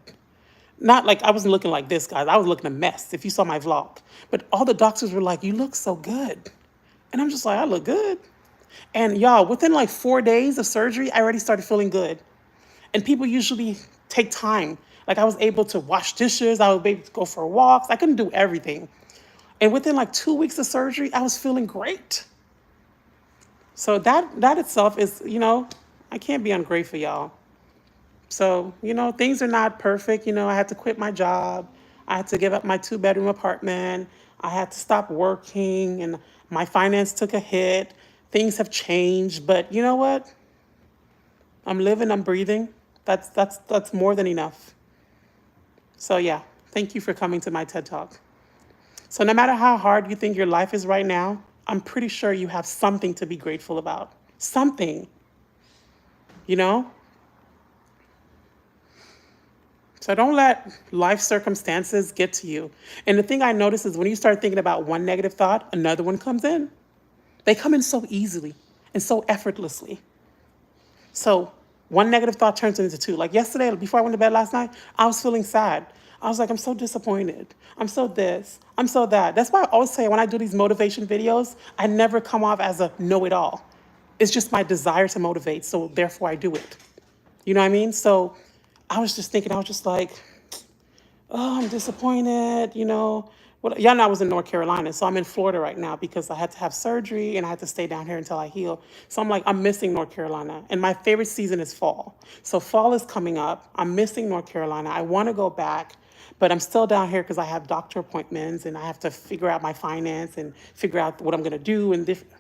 Not like I wasn't looking like this, guys. I was looking a mess if you saw my vlog. But all the doctors were like, you look so good. And I'm just like, I look good. And y'all, within like 4 days of surgery, I already started feeling good. And people usually take time. Like I was able to wash dishes, I was able to go for walks. I couldn't do everything. And within like 2 weeks of surgery, I was feeling great. So that itself is, I can't be ungrateful, y'all. So, things are not perfect. I had to quit my job. I had to give up my 2-bedroom apartment. I had to stop working and my finance took a hit. Things have changed, but you know what? I'm living, I'm breathing. That's more than enough. So yeah, thank you for coming to my TED Talk. So no matter how hard you think your life is right now, I'm pretty sure you have something to be grateful about. Something, you know? So don't let life circumstances get to you. And the thing I notice is when you start thinking about one negative thought, another one comes in. They come in so easily and so effortlessly. So one negative thought turns into two. Like yesterday, before I went to bed last night, I was feeling sad. I was like, I'm so disappointed. I'm so this. I'm so that. That's why I always say when I do these motivation videos, I never come off as a know-it-all. It's just my desire to motivate, so therefore I do it. You know what I mean? So I was just thinking, I was just like, oh, I'm disappointed, Well, y'all know I was in North Carolina, so I'm in Florida right now because I had to have surgery and I had to stay down here until I heal. So I'm like, I'm missing North Carolina. And my favorite season is fall. So fall is coming up. I'm missing North Carolina. I want to go back, but I'm still down here because I have doctor appointments and I have to figure out my finance and figure out what I'm going to do.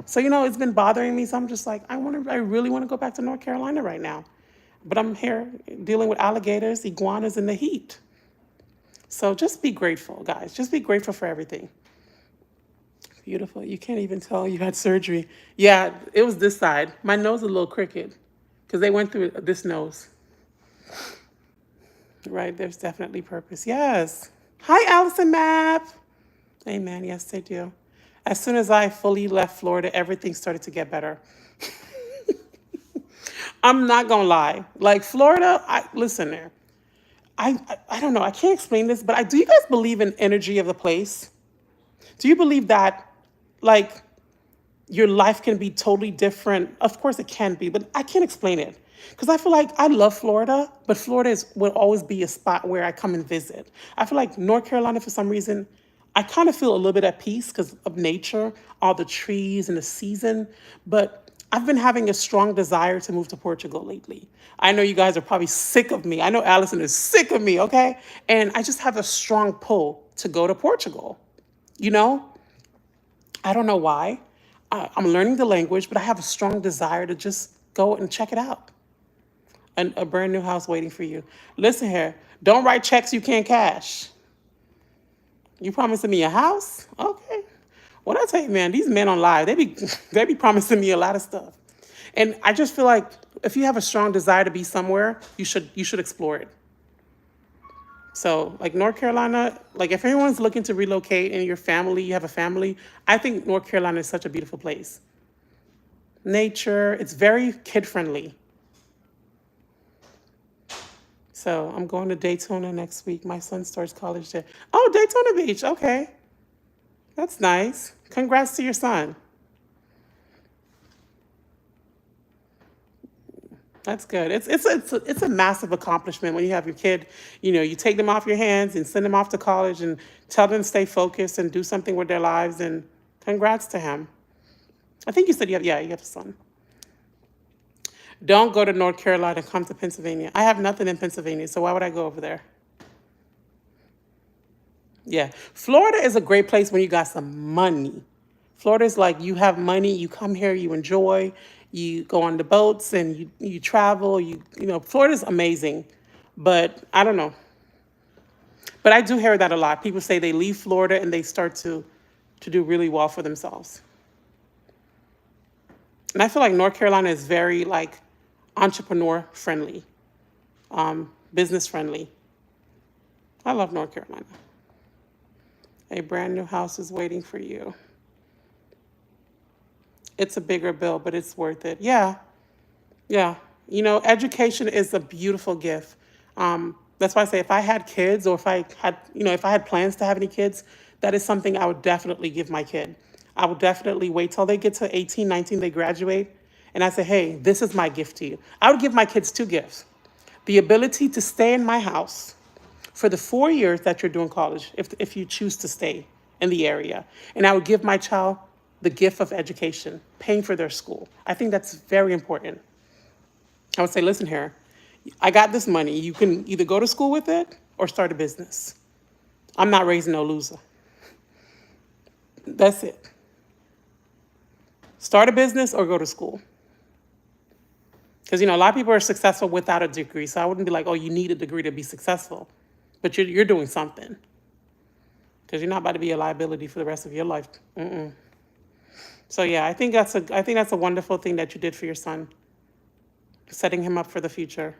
So, it's been bothering me. So I'm just like, I really want to go back to North Carolina right now. But I'm here dealing with alligators, iguanas, and the heat. So just be grateful, guys. Just be grateful for everything. Beautiful. You can't even tell you had surgery. Yeah, it was this side. My nose is a little crooked because they went through this nose. Right, there's definitely purpose. Yes. Hi, Allison Map. Amen. Yes, they do. As soon as I fully left Florida, everything started to get better. I'm not going to lie. Like Florida, listen there. I don't know. I can't explain this, but do you guys believe in energy of the place? Do you believe that, like, your life can be totally different? Of course it can be, but I can't explain it. Because I feel like I love Florida, but Florida will always be a spot where I come and visit. I feel like North Carolina, for some reason, I kind of feel a little bit at peace because of nature, all the trees and the season. But I've been having a strong desire to move to Portugal lately. I know you guys are probably sick of me. I know Allison is sick of me, okay? And I just have a strong pull to go to Portugal. You know, I don't know why. I'm learning the language, but I have a strong desire to just go and check it out. A brand new house waiting for you. Listen here, don't write checks you can't cash. You promising me a house? Okay. What I tell you, man, these men on live, they be promising me a lot of stuff. And I just feel like if you have a strong desire to be somewhere, you should explore it. So like North Carolina, like if anyone's looking to relocate and you have a family, I think North Carolina is such a beautiful place. Nature, it's very kid friendly. So I'm going to Daytona next week. My son starts college there. Oh, Daytona Beach. Okay. That's nice. Congrats to your son. That's good. It's a massive accomplishment when you have your kid, you take them off your hands and send them off to college and tell them to stay focused and do something with their lives, and congrats to him. I think you said you have a son. Don't go to North Carolina, come to Pennsylvania. I have nothing in Pennsylvania, so why would I go over there? Yeah. Florida is a great place when you got some money. Florida is like you have money, you come here, you enjoy, you go on the boats and you travel, Florida's amazing. But I don't know. But I do hear that a lot. People say they leave Florida and they start to do really well for themselves. And I feel like North Carolina is very like entrepreneur friendly, business friendly. I love North Carolina. A brand new house is waiting for you. It's a bigger bill, but it's worth it. Yeah, yeah. Education is a beautiful gift. That's why I say if I had kids or if I had plans to have any kids, that is something I would definitely give my kid. I would definitely wait till they get to 18, 19, they graduate. And I say, hey, this is my gift to you. I would give my kids two gifts: the ability to stay in my house for the 4 years that you're doing college, if you choose to stay in the area. And I would give my child the gift of education, paying for their school. I think that's very important. I would say, listen here, I got this money. You can either go to school with it or start a business. I'm not raising no loser. That's it. Start a business or go to school. Because, a lot of people are successful without a degree. So I wouldn't be like, oh, you need a degree to be successful. But you're doing something. Because you're not about to be a liability for the rest of your life. Mm-mm. So yeah, I think that's a wonderful thing that you did for your son, setting him up for the future.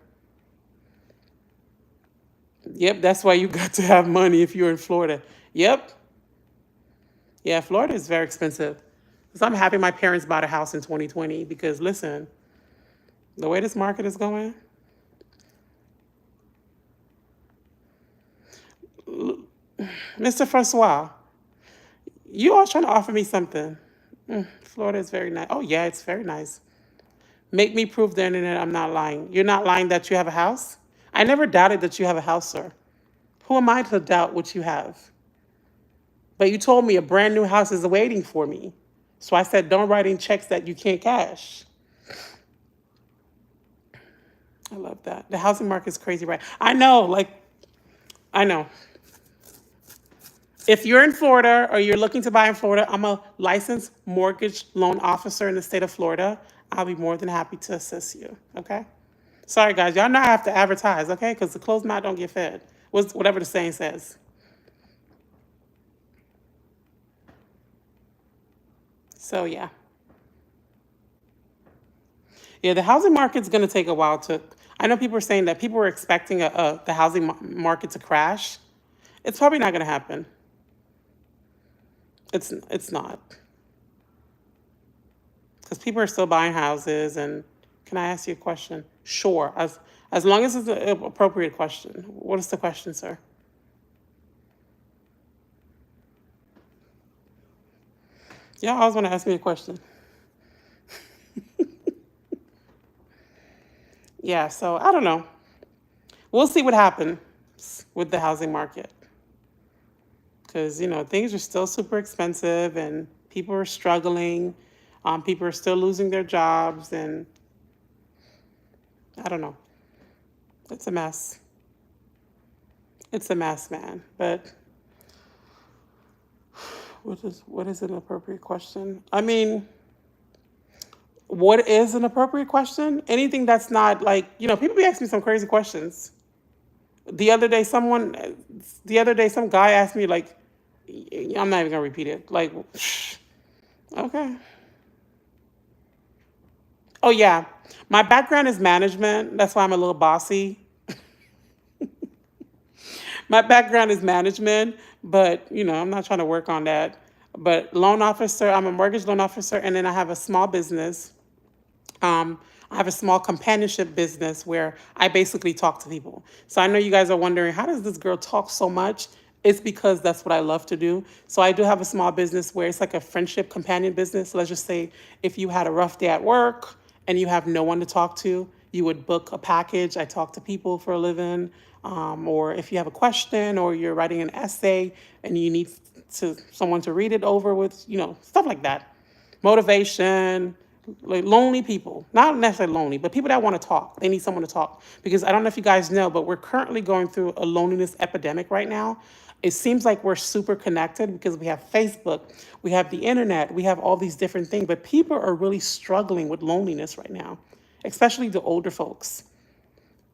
Yep, that's why you got to have money if you're in Florida. Yep. Yeah, Florida is very expensive. So I'm happy my parents bought a house in 2020 because listen, the way this market is going, Mr. Francois, you always trying to offer me something. Florida is very nice. Oh yeah, it's very nice. Make me prove the internet I'm not lying. You're not lying that you have a house? I never doubted that you have a house, sir. Who am I to doubt what you have? But you told me a brand new house is waiting for me. So I said, don't write in checks that you can't cash. I love that. The housing market is crazy, right? I know. If you're in Florida or you're looking to buy in Florida, I'm a licensed mortgage loan officer in the state of Florida. I'll be more than happy to assist you. Okay? Sorry, guys. Y'all know I have to advertise, okay? Because the closed mouth don't get fed. Whatever the saying says. So, yeah. Yeah, the housing market's going to take a while to. I know people are saying that people were expecting the housing market to crash. It's probably not going to happen. It's not. Because people are still buying houses. And can I ask you a question? Sure, as long as it's an appropriate question. What is the question, sir? Yeah, I always want to ask me a question. Yeah, so I don't know. We'll see what happens with the housing market because things are still super expensive and people are struggling. People are still losing their jobs, and I don't know. It's a mess. It's a mess, man. But what is an appropriate question? I mean, what is an appropriate question? Anything that's not like people be asking me some crazy questions. The other day, some guy asked me like, I'm not even gonna repeat it. Like, okay. Oh yeah, my background is management. That's why I'm a little bossy. My background is management, but I'm not trying to work on that. But loan officer, I'm a mortgage loan officer, and then I have a small business. I have a small companionship business where I basically talk to people. So I know you guys are wondering, how does this girl talk so much? It's because that's what I love to do. So I do have a small business where it's like a friendship companion business. Let's just say if you had a rough day at work and you have no one to talk to, you would book a package. I talk to people for a living. Or if you have a question or you're writing an essay and you need someone to read it over with, stuff like that. Motivation, like lonely people, not necessarily lonely, but people that want to talk. They need someone to talk because I don't know if you guys know, but we're currently going through a loneliness epidemic right now. it seems like we're super connected because we have Facebook, we have the internet, we have all these different things, but people are really struggling with loneliness right now, especially the older folks.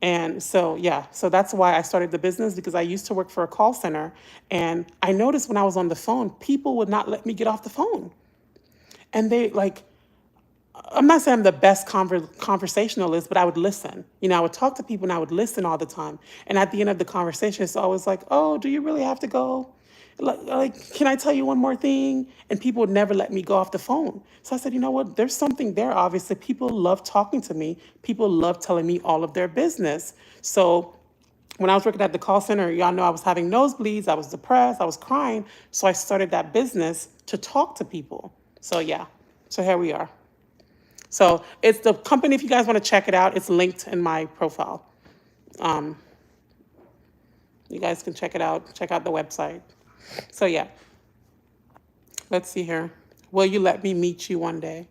And so, yeah, so that's why I started the business, because I used to work for a call center. And I noticed when I was on the phone, people would not let me get off the phone. And they like, I'm not saying I'm the best conversationalist, but I would listen. I would talk to people and I would listen all the time. And at the end of the conversation, it's always like, oh, do you really have to go? Can I tell you one more thing? And people would never let me go off the phone. So I said, you know what? There's something there. Obviously, people love talking to me. People love telling me all of their business. So when I was working at the call center, y'all know I was having nosebleeds. I was depressed. I was crying. So I started that business to talk to people. So yeah, so here we are. So it's the company, if you guys want to check it out, it's linked in my profile. You guys can check it out, check out the website. So yeah, let's see here. Will you let me meet you one day?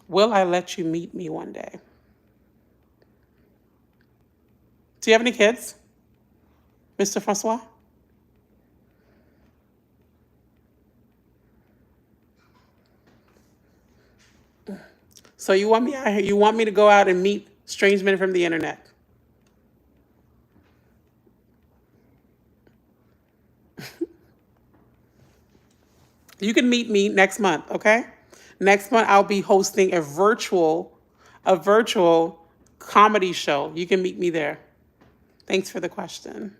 Will I let you meet me one day? Do you have any kids, Mr. Francois? So you want me out here, you want me to go out and meet strange men from the internet? You can meet me next month, okay? Next month I'll be hosting a virtual comedy show. You can meet me there. Thanks for the question.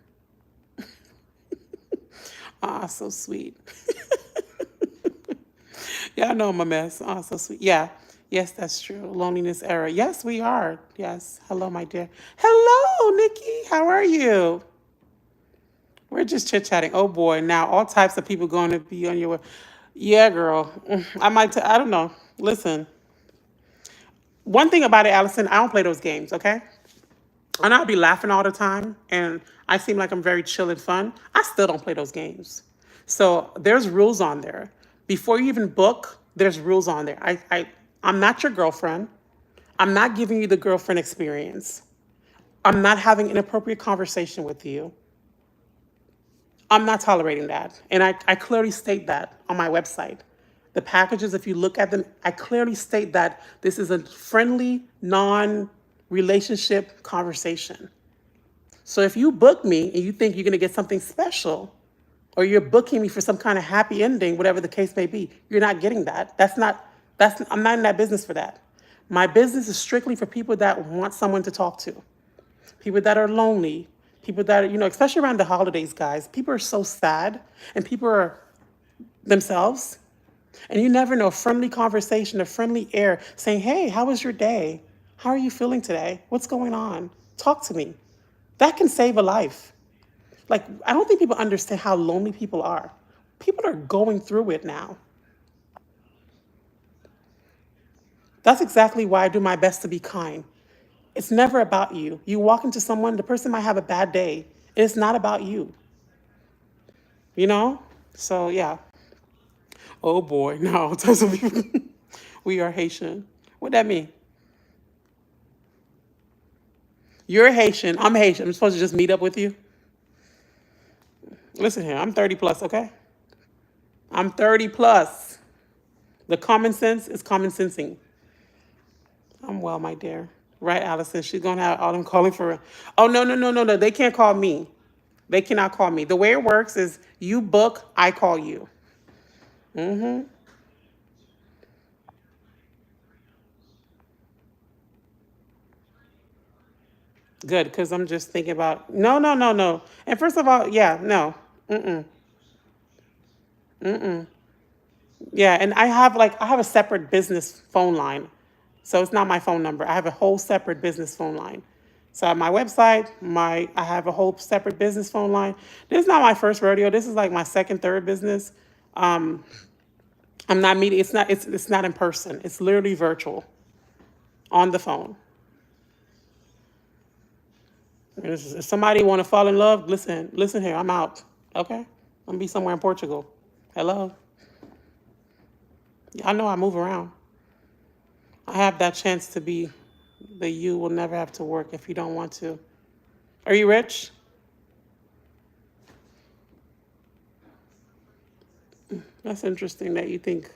Ah, so sweet. Yeah, I know I'm a mess. Oh, so sweet. Yeah. Yes, that's true. Loneliness era. Yes, we are. Yes. Hello, my dear. Hello, Nikki. How are you? We're just chit-chatting. Oh boy, now all types of people going to be on your. Yeah, girl. I don't know. Listen, one thing about it, Allison, I don't play those games, okay? And I'll be laughing all the time, and I seem like I'm very chill and fun. I still don't play those games. So there's rules on there. Before you even book, there's rules on there. I'm not your girlfriend. I'm not giving you the girlfriend experience. I'm not having inappropriate conversation with you. I'm not tolerating that. And I clearly state that on my website. The packages, if you look at them, I clearly state that this is a friendly, non-relationship conversation. So if you book me and you think you're going to get something special, or you're booking me for some kind of happy ending, whatever the case may be, you're not getting that. I'm not in that business for that. My business is strictly for people that want someone to talk to, people that are lonely, people that are, especially around the holidays, guys, people are so sad and people are themselves. And you never know, a friendly conversation, a friendly air saying, hey, how was your day? How are you feeling today? What's going on? Talk to me. That can save a life. Like, I don't think people understand how lonely people are. People are going through it now. That's exactly why I do my best to be kind. It's never about you. You walk into someone, the person might have a bad day. It's not about you, you know? So, yeah. Oh boy, no. Tell some people we are Haitian. What that mean? You're Haitian. I'm Haitian. I'm supposed to just meet up with you? Listen here, I'm 30 plus, okay? I'm 30 plus. The common sense is common sensing. I'm well, my dear. Right, Allison? She's going to have all them calling for her. Oh, no, no, no, no, no. They can't call me. They cannot call me. The way it works is you book, I call you. Mm-hmm. Good, because I'm just thinking about, no, no, no, no. And first of all, yeah, no. Mm-mm. Mm-mm. Yeah, and I have a separate business phone line. So it's not my phone number. I have a whole separate business phone line. So at my website, I have a whole separate business phone line. This is not my first rodeo. This is like my second, third business. I'm not meeting. It's not in person. It's literally virtual on the phone. If somebody want to fall in love, listen here. I'm out. Okay, I'm gonna be somewhere in Portugal. Hello. I know I move around. I have that chance to be the you will never have to work if you don't want to. Are you rich? That's interesting that you think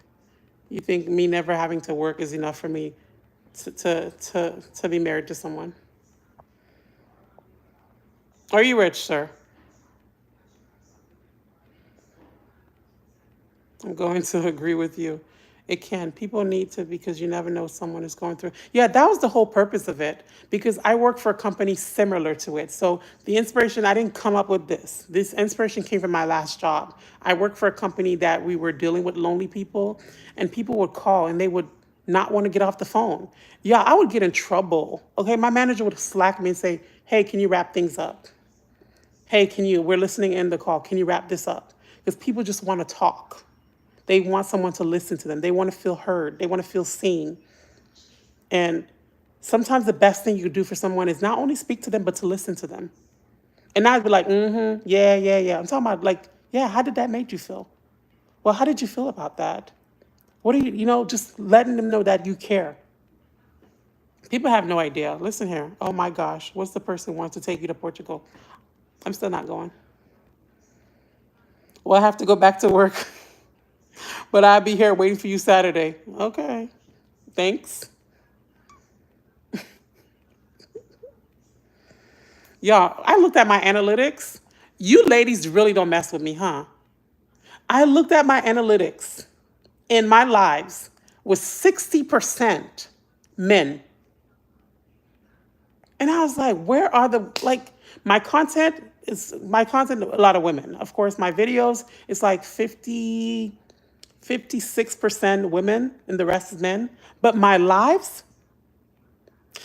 me never having to work is enough for me to be married to someone. Are you rich, sir? I'm going to agree with you. It can. People need to because you never know what someone is going through. Yeah, that was the whole purpose of it because I work for a company similar to it. So the inspiration, I didn't come up with this. This inspiration came from my last job. I worked for a company that we were dealing with lonely people, and people would call and they would not want to get off the phone. Yeah, I would get in trouble. Okay, my manager would slack me and say, "Hey, can you wrap things up? Hey, we're listening in the call. Can you wrap this up?" Because people just want to talk. They want someone to listen to them. They want to feel heard. They want to feel seen. And sometimes the best thing you could do for someone is not only speak to them, but to listen to them. And I'd be like, yeah, yeah, yeah. I'm talking about like, yeah, how did that make you feel? Well, how did you feel about that? What do just letting them know that you care. People have no idea. Listen here. Oh my gosh. What's the person who wants to take you to Portugal? I'm still not going. Well, I have to go back to work, but I'll be here waiting for you Saturday. Okay. Thanks. Y'all, I looked at my analytics. You ladies really don't mess with me, huh? I looked at my analytics in my lives with 60% men. And I was like, where are my content, a lot of women. Of course, my videos, it's like 56% women and the rest is men. But my lives,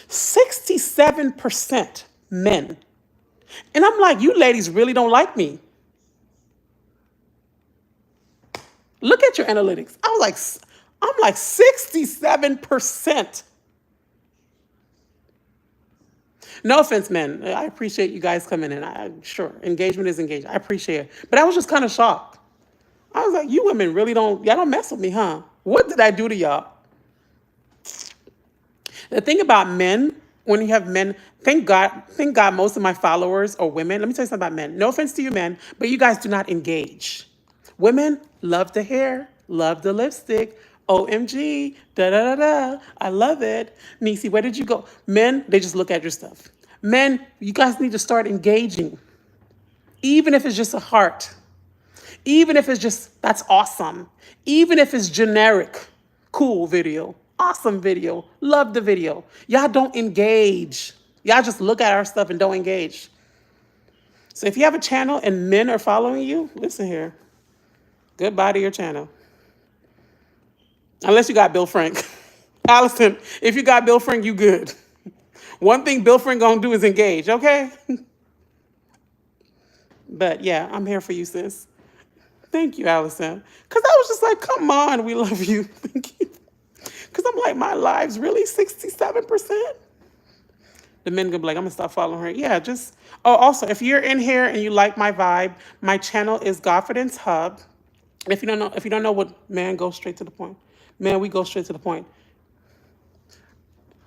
67% men. And I'm like, you ladies really don't like me. Look at your analytics. I'm like 67%. No offense, men. I appreciate you guys coming in. Sure, engagement is engagement. I appreciate it. But I was just kind of shocked. I was like, you women really y'all don't mess with me, huh? What did I do to y'all? The thing about men, when you have men, thank God most of my followers are women. Let me tell you something about men. No offense to you men, but you guys do not engage. Women love the hair, love the lipstick. OMG, da da da da. I love it. Nisi, where did you go? Men, they just look at your stuff. Men, you guys need to start engaging. Even if it's just a heart. Even if it's just, that's awesome. Even if it's generic, cool video, awesome video, love the video. Y'all don't engage. Y'all just look at our stuff and don't engage. So if you have a channel and men are following you, listen here. Goodbye to your channel. Unless you got Bill Frank. Allison, if you got Bill Frank, you good. One thing Bill Frank gonna do is engage, okay? But yeah, I'm here for you, sis. Thank you, Allison. Because I was just like, come on, we love you. Thank you. Because I'm like, my live's really 67%. The men gonna be like, I'm gonna stop following her. Yeah, just, oh, also, if you're in here and you like my vibe, my channel is Confidence Hub. And if you don't know what, man, go straight to the point. Man, we go straight to the point.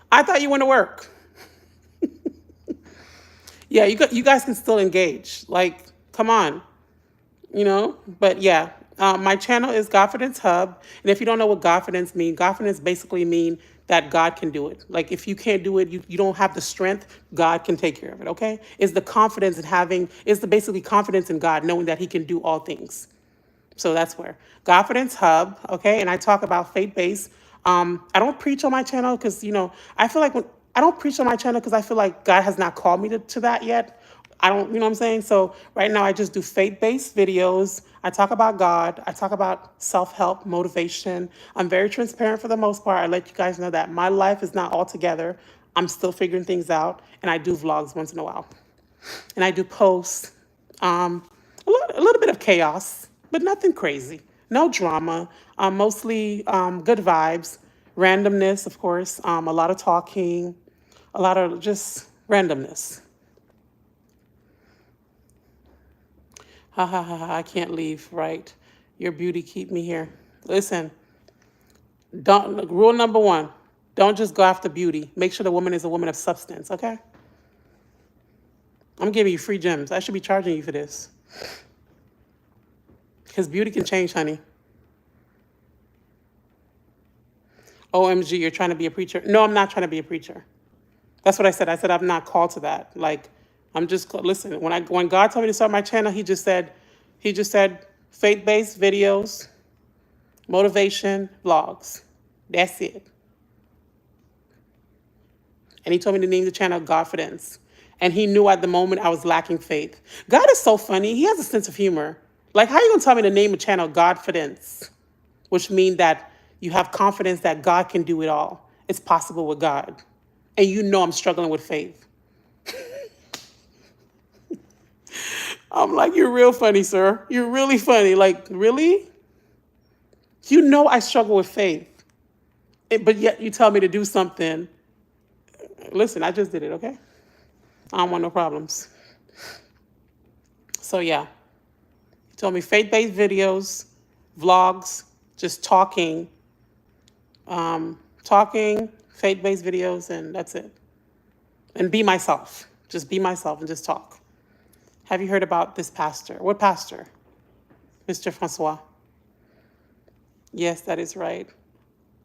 I thought you went to work. Yeah, you guys can still engage. Like, come on. But yeah, my channel is Confidence Hub. And if you don't know what confidence means, confidence basically mean that God can do it. Like if you can't do it, you don't have the strength, God can take care of it, okay? It's the confidence in basically confidence in God, knowing that he can do all things. So that's where. Confidence Hub, okay? And I talk about faith-based. I don't preach on my channel because, I feel like I don't preach on my channel because I feel like God has not called me to that yet. I don't, you know what I'm saying? So right now I just do faith-based videos. I talk about God. I talk about self-help, motivation. I'm very transparent for the most part. I let you guys know that my life is not all together. I'm still figuring things out. And I do vlogs once in a while. And I do posts. A little bit of chaos, but nothing crazy. No drama. Mostly good vibes. Randomness, of course. A lot of talking. A lot of just randomness. Ha ha ha ha, I can't leave, right? Your beauty keep me here. Listen, rule number one, Don't just go after beauty. Make sure the woman is a woman of substance, okay? I'm giving you free gems. I should be charging you for this. Because beauty can change, honey. OMG, you're trying to be a preacher. No, I'm not trying to be a preacher. That's what I said. I said I'm not called to that. Like, I'm just listen. When God told me to start my channel, He just said faith-based videos, motivation, vlogs. That's it. And He told me to name the channel Godfidence. And He knew at the moment I was lacking faith. God is so funny. He has a sense of humor. Like, how are you gonna tell me to name a channel Godfidence, which means that you have confidence that God can do it all. It's possible with God. And you know I'm struggling with faith. I'm like, you're real funny, sir. You're really funny. Like, really? You know I struggle with faith. But yet you tell me to do something. Listen, I just did it, okay? I don't want no problems. So yeah. He told me faith-based videos, vlogs, just talking, faith-based videos, and that's it. And be myself. Just be myself and just talk. Have you heard about this pastor? What pastor? Mr. Francois. Yes, that is right.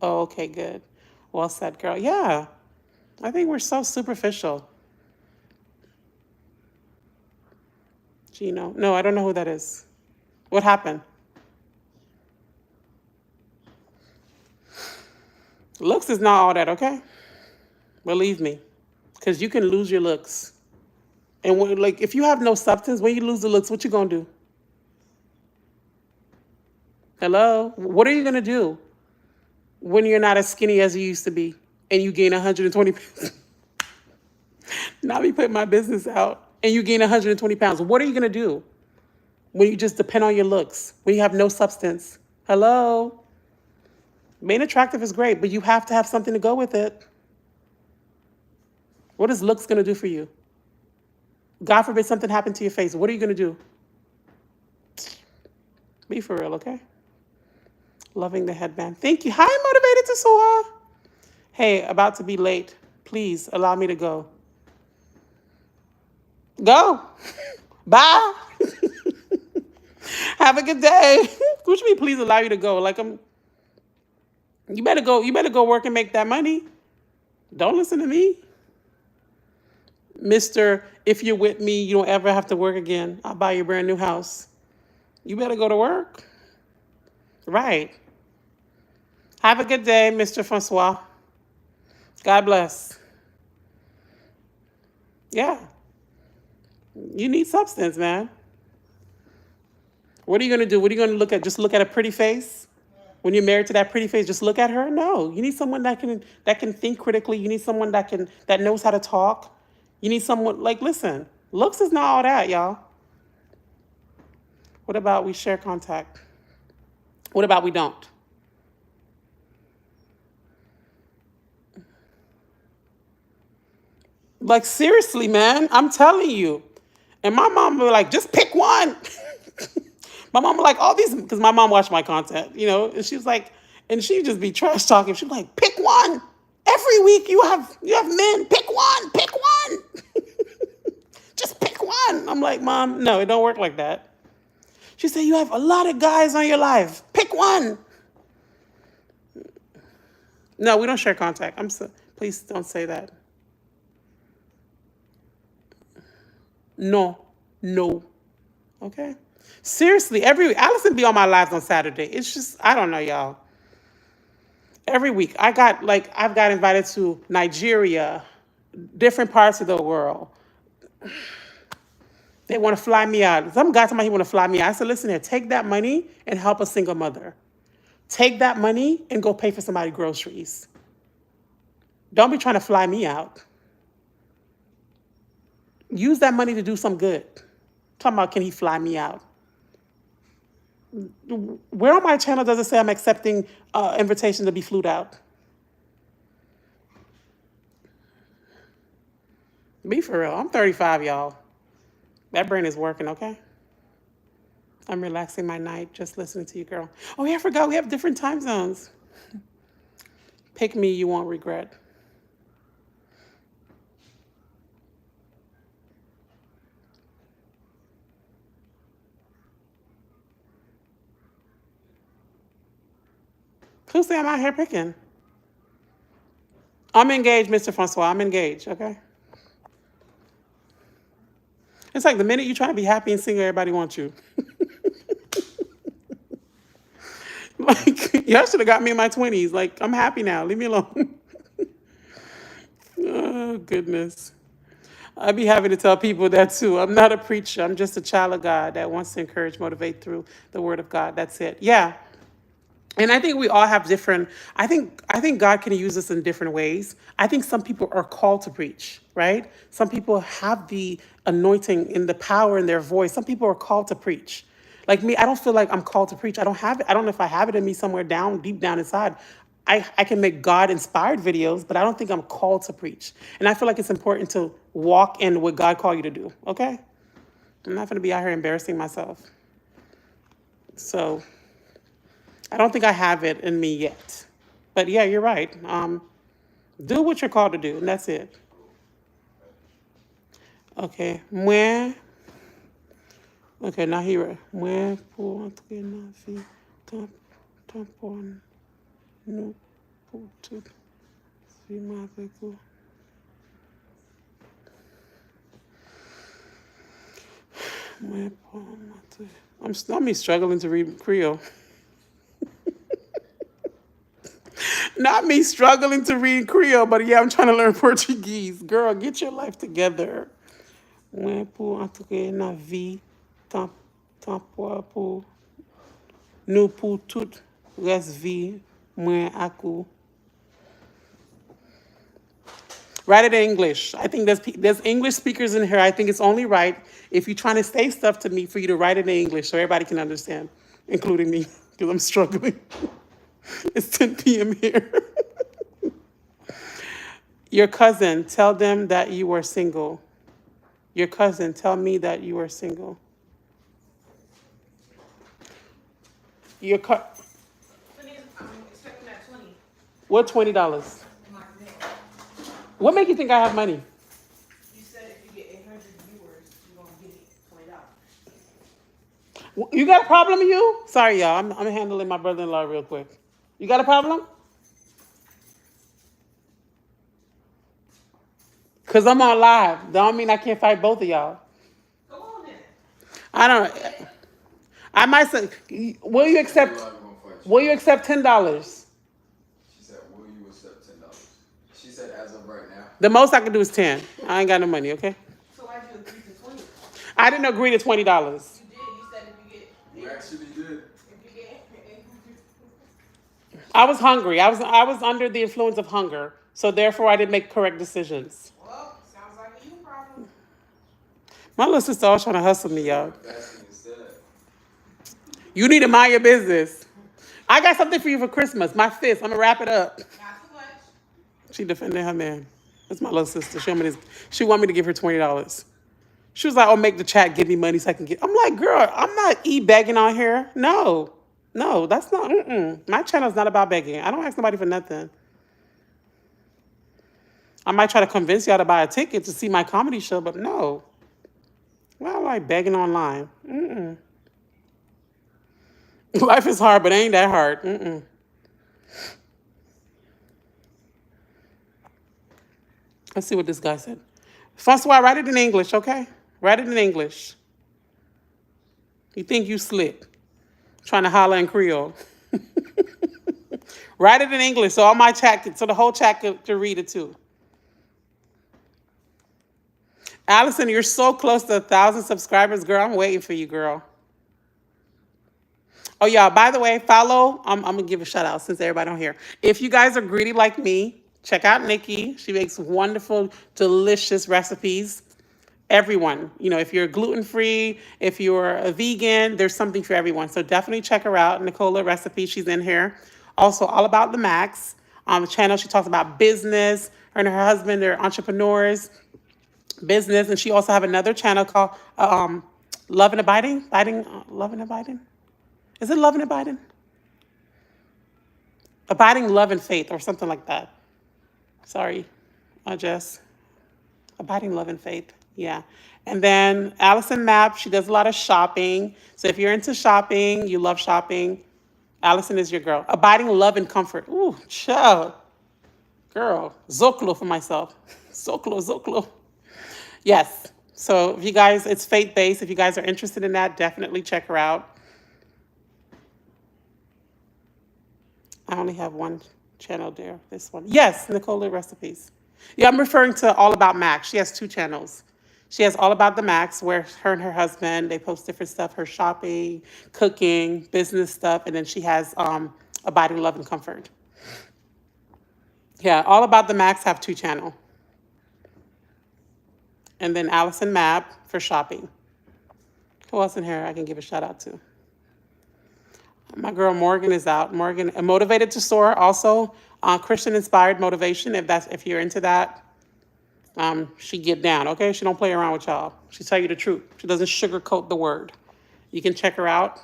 Oh, okay, good. Well said, girl. Yeah, I think we're so superficial. Gino. No, I don't know who that is. What happened? Looks is not all that, okay? Believe me. Because you can lose your looks. And if you have no substance, when you lose the looks, what you gonna do? Hello? What are you gonna do when you're not as skinny as you used to be and you gain 120 pounds? Now me putting my business out and you gain 120 pounds. What are you gonna do when you just depend on your looks, when you have no substance? Hello? Being attractive is great, but you have to have something to go with it. What is looks gonna do for you? God forbid something happened to your face. What are you gonna do? Be for real, okay? Loving the headband. Thank you. Hi, Motivated to Soar. Hey, about to be late. Please allow me to go. Go. Bye. Have a good day. What you mean, please allow you to go? Like you better go work and make that money. Don't listen to me. Mr. If you're with me, you don't ever have to work again. I'll buy you a brand new house. You better go to work. Right. Have a good day, Mr. Francois. God bless. Yeah. You need substance, man. What are you going to do? What are you going to look at? Just look at a pretty face? When you're married to that pretty face, just look at her? No. You need someone that can think critically. You need someone that knows how to talk. You need someone, listen, looks is not all that, y'all. What about we share contact? What about we don't? Like, seriously, man, I'm telling you. And my mom was like, just pick one. My mom was like, all these, because my mom watched my content, and she was like, and she'd just be trash talking. She was like, pick one. Every week you have men, pick one. Just pick one. I'm like, Mom, no, it don't work like that. She said, you have a lot of guys on your life. Pick one. No, we don't share contact. Please don't say that. No. Okay? Seriously, every week. Allison be on my lives on Saturday. It's just, I don't know, y'all. Every week. I've got invited to Nigeria, different parts of the world. They want to fly me out. Some guy told me he want to fly me out. I said, listen here, take that money and help a single mother. Take that money and go pay for somebody groceries. Don't be trying to fly me out. Use that money to do some good. Talking about, can he fly me out? Where on my channel does it say I'm accepting invitation to be flued out? Be for real. I'm 35, y'all. That brain is working, okay? I'm relaxing my night just listening to you, girl. Oh, yeah, I forgot we have different time zones. Pick me, you won't regret. Who say I'm out here picking? I'm engaged, Mr. Francois. I'm engaged, okay? It's like the minute you try to be happy and single, everybody wants you. Like, y'all should have got me in my 20s. Like, I'm happy now. Leave me alone. Oh, goodness. I'd be happy to tell people that too. I'm not a preacher. I'm just a child of God that wants to encourage, motivate through the word of God. That's it. Yeah. And I think we all have different. I think God can use us in different ways. I think some people are called to preach, right? Some people have the anointing and the power in their voice. Some people are called to preach. Like me, I don't feel like I'm called to preach. I don't have it. I don't know if I have it in me somewhere down deep down inside. I can make God inspired videos, but I don't think I'm called to preach. And I feel like it's important to walk in what God called you to do. Okay, I'm not going to be out here embarrassing myself. So I don't think I have it in me yet. But yeah, you're right. Do what you're called to do, and that's it. Okay. Okay, now here. Mwen pou entre nan vi tampon nou pou tout vivre avec vous. Mwen pou entre. I'm struggling to read Creole. Not me struggling to read Creole, but yeah, I'm trying to learn Portuguese. Girl, get your life together. Mwen pou entre nan vi tampon pou nou pou tout res vi mwen aku. Write it in English. I think there's English speakers in here. I think it's only right if you're trying to say stuff to me for you to write it in English so everybody can understand, including me, because I'm struggling. It's 10 p.m. here. Your cousin, tell them that you are single. Your cousin, tell me that you are single. Your I'm expecting that 20. What $20? What make you think I have money? You said if you get 800 viewers, you're gonna give me $20. You got a problem, you? Sorry, y'all. I'm handling my brother-in-law real quick. You got a problem? Because I'm on live. Don't mean I can't fight both of y'all. Go on then. I don't. I might say, will you accept $10? She said, will you accept $10? She said, as of right now. The most I can do is 10. I ain't got no money, okay? So why'd you agree to 20? I didn't agree to $20. You did. You said if you get. You actually did. If you get. I was hungry. I was under the influence of hunger. So therefore I didn't make correct decisions. Well, sounds like a you problem. My little sister always trying to hustle me, y'all. Fasting instead. You need to mind your business. I got something for you for Christmas. My fist. I'm gonna wrap it up. Not too much. She defended her man. That's my little sister. She want me to give her $20. She was like, "Oh, make the chat give me money so I can get." I'm like, "Girl, I'm not begging on here. No, that's not. My channel's not about begging. I don't ask nobody for nothing. I might try to convince y'all to buy a ticket to see my comedy show, but no. Well, I like begging online. Life is hard, but it ain't that hard. Let's see what this guy said. Francois, write it in English, okay? Write it in English. You think you slick. Trying to holler in Creole. Write it in English so all my chat, so the whole chat could read it too. Allison, you're so close to 1,000 subscribers, girl. I'm waiting for you, girl. Oh, yeah, by the way, follow. I'm going to give a shout out since everybody on here. If you guys are greedy like me, check out Nikki. She makes wonderful, delicious recipes. Everyone, if you're gluten-free, if you're a vegan, there's something for everyone. So definitely check her out. Nicola Recipe, she's in here. Also, All About the Max. On the channel, she talks about business. Her and her husband, they're entrepreneurs. Business, and she also have another channel called Love and Abiding. Love and Abiding. Is it Love and Abiding? Abiding Love and Faith or something like that. Sorry, Jess. Abiding Love and Faith. Yeah. And then Allison Mapp, she does a lot of shopping. So if you're into shopping, you love shopping, Allison is your girl. Abiding Love and Comfort. Ooh, child. Girl. Zoclo for myself. Zoclo. Yes. So if you guys, it's faith-based. If you guys are interested in that, definitely check her out. I only have one channel there. This one. Yes, Nicola Recipes. Yeah, I'm referring to All About Max. She has two channels. She has All About the Max, where her and her husband, they post different stuff, her shopping, cooking, business stuff, and then she has Abiding Love and Comfort. Yeah, All About the Max have two channel. And then Allison Mapp for shopping. Who else in here I can give a shout out to? My girl Morgan is out. Morgan, Motivated to Soar, also Christian inspired motivation. If you're into that, she get down. Okay, she don't play around with y'all. She tell you the truth. She doesn't sugarcoat the word. You can check her out.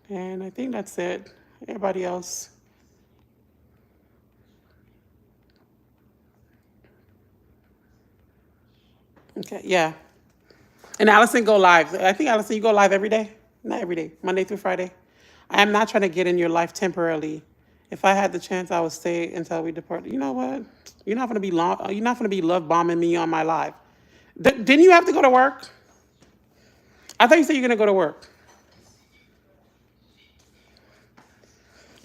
And I think that's it. Everybody else. Okay, yeah. And Allison go live. I think Allison, you go live every day. Not every day, Monday through Friday. I am not trying to get in your life temporarily. If I had the chance, I would stay until we depart. You know what? You're not gonna be long. You're not gonna be love bombing me on my live. Didn't you have to go to work? I thought you said you're gonna go to work.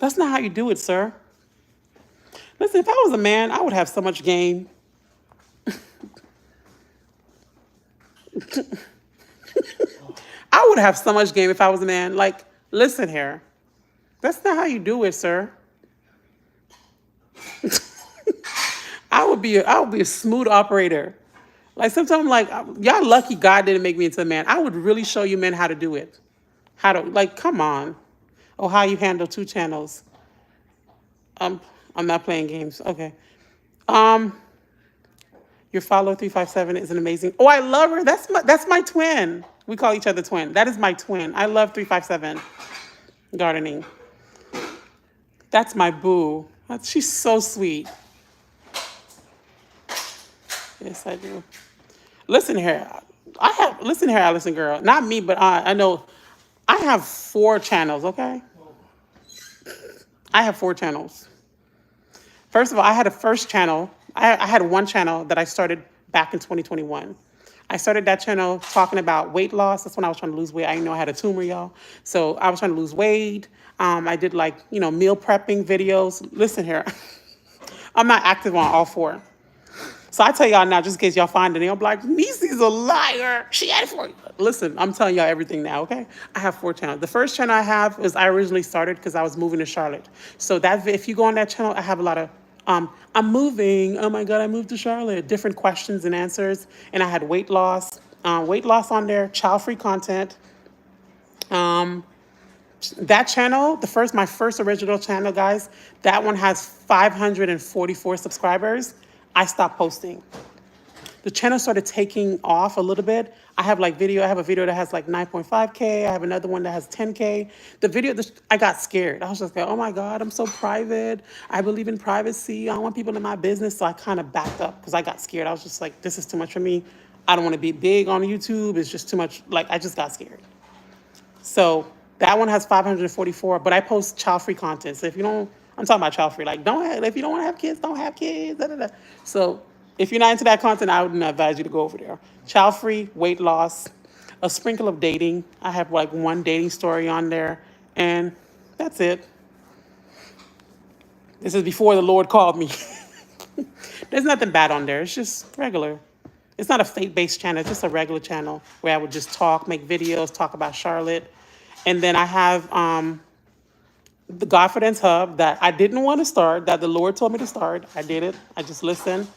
That's not how you do it, sir. Listen, if I was a man, I would have so much game. I would have so much game if I was a man. Like, listen here. That's not how you do it, sir. I would be a smooth operator. Like sometimes, like y'all lucky God didn't make me into a man. I would really show you men how to do it. How to like, come on. Oh, how you handle two channels. I'm not playing games. Okay. Your follower 357 is an amazing. Oh, I love her. That's my twin. We call each other twin. That is my twin. I love 357 gardening. That's my boo. She's so sweet. Yes, I do. Listen here. Listen here, Allison girl. Not me, but I know I have 4 channels, okay? I have 4 channels. First of all, I had a first channel. I had one channel that I started back in 2021. I started that channel talking about weight loss. That's when I was trying to lose weight. I didn't know I had a tumor, y'all. So I was trying to lose weight. I did like, meal prepping videos. Listen here. I'm not active on all 4. So I tell y'all now, just in case y'all find it, y'all be like, Niecy's a liar. She had 4. Listen, I'm telling y'all everything now, okay? I have 4 channels. The first channel I have is I originally started because I was moving to Charlotte. So if you go on that channel, I have a lot of, I'm moving. Oh my God, I moved to Charlotte. Different questions and answers. And I had weight loss on there, child-free content. That channel, my first original channel, guys, that one has 544 subscribers. I stopped posting. The channel started taking off a little bit. I have a video that has like 9.5K. I have another one that has 10K. I got scared. I was just like, oh my God, I'm so private. I believe in privacy. I don't want people in my business. So I kind of backed up because I got scared. I was just like, this is too much for me. I don't want to be big on YouTube. It's just too much. Like, I just got scared. So that one has 544, but I post child-free content. So I'm talking about child-free. Like, if you don't want to have kids, don't have kids. Da, da, da. So if you're not into that content, I would not advise you to go over there. Child-free, weight loss, a sprinkle of dating. I have like one dating story on there, and that's it. This is before the Lord called me. There's nothing bad on there. It's just regular. It's not a faith-based channel. It's just a regular channel where I would just make videos, talk about Charlotte. And then I have the Confidence Hub that I didn't want to start, that the Lord told me to start. I did it. I just listened.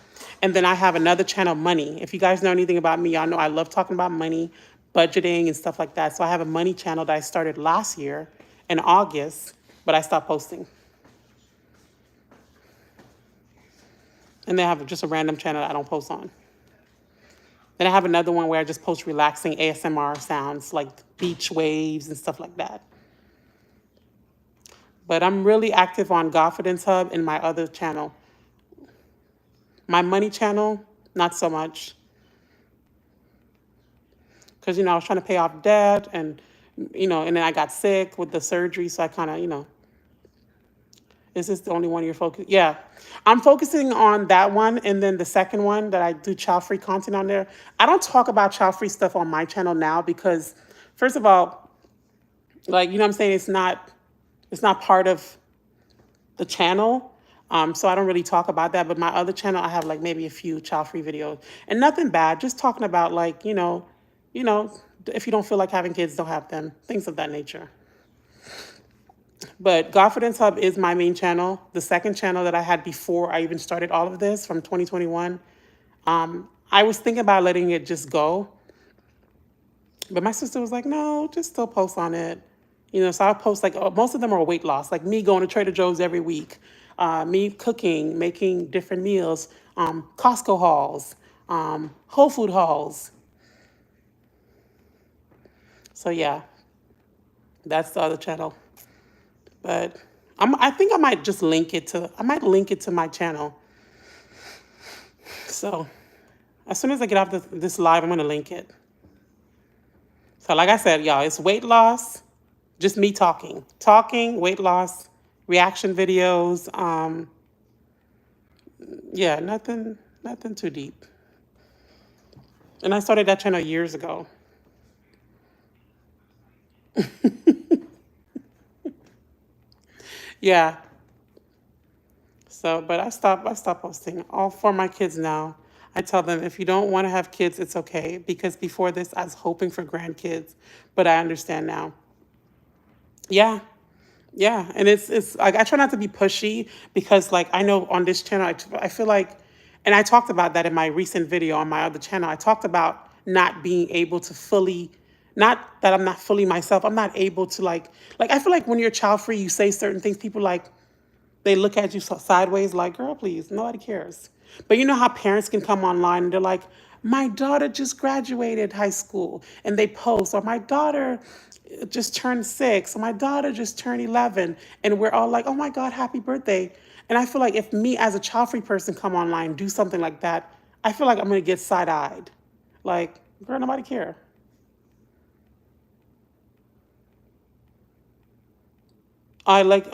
And then I have another channel, Money. If you guys know anything about me, y'all know I love talking about money, budgeting, and stuff like that. So I have a money channel that I started last year in August, but I stopped posting. And then I have just a random channel that I don't post on. Then I have another one where I just post relaxing ASMR sounds like beach waves and stuff like that. But I'm really active on Confidence Hub and my other channel. My money channel, not so much. Because, I was trying to pay off debt and, and then I got sick with the surgery. So I kind of, is this the only one you're focusing? Yeah. I'm focusing on that one. And then the second one that I do child-free content on there. I don't talk about child-free stuff on my channel now because, first of all, like, what I'm saying? It's not part of the channel. So I don't really talk about that. But my other channel, I have like maybe a few child-free videos. And nothing bad. Just talking about like, if you don't feel like having kids, don't have them. Things of that nature. But Confidence Hub is my main channel. The second channel that I had before I even started all of this from 2021, I was thinking about letting it just go. But my sister was like, no, just still post on it. So I post like, most of them are weight loss, like me going to Trader Joe's every week, me cooking, making different meals, Costco hauls, Whole Food hauls. So yeah, that's the other channel. But I think I might just link it to my channel. So as soon as I get off this live, I'm going to link it. So like I said, y'all, it's weight loss, just me talking, weight loss, reaction videos. Yeah, nothing too deep. And I started that channel years ago. Yeah. So, but I stopped posting. All for my kids now. I tell them if you don't want to have kids, it's okay. Because before this, I was hoping for grandkids, but I understand now. Yeah, yeah, and it's like I try not to be pushy because like I know on this channel I feel like, and I talked about that in my recent video on my other channel. I talked about not being able to fully, not that I'm not fully myself. I'm not able to like I feel like when you're child free, you say certain things. People like they look at you sideways like, girl, please, nobody cares. But you know how parents can come online and they're like, my daughter just graduated high school, and they post, or my daughter just turned 6, or my daughter just turned 11, and we're all like, oh my God, happy birthday. And I feel like if me as a child-free person come online, do something like that, I feel like I'm gonna get side-eyed. Like, girl, nobody care. I like,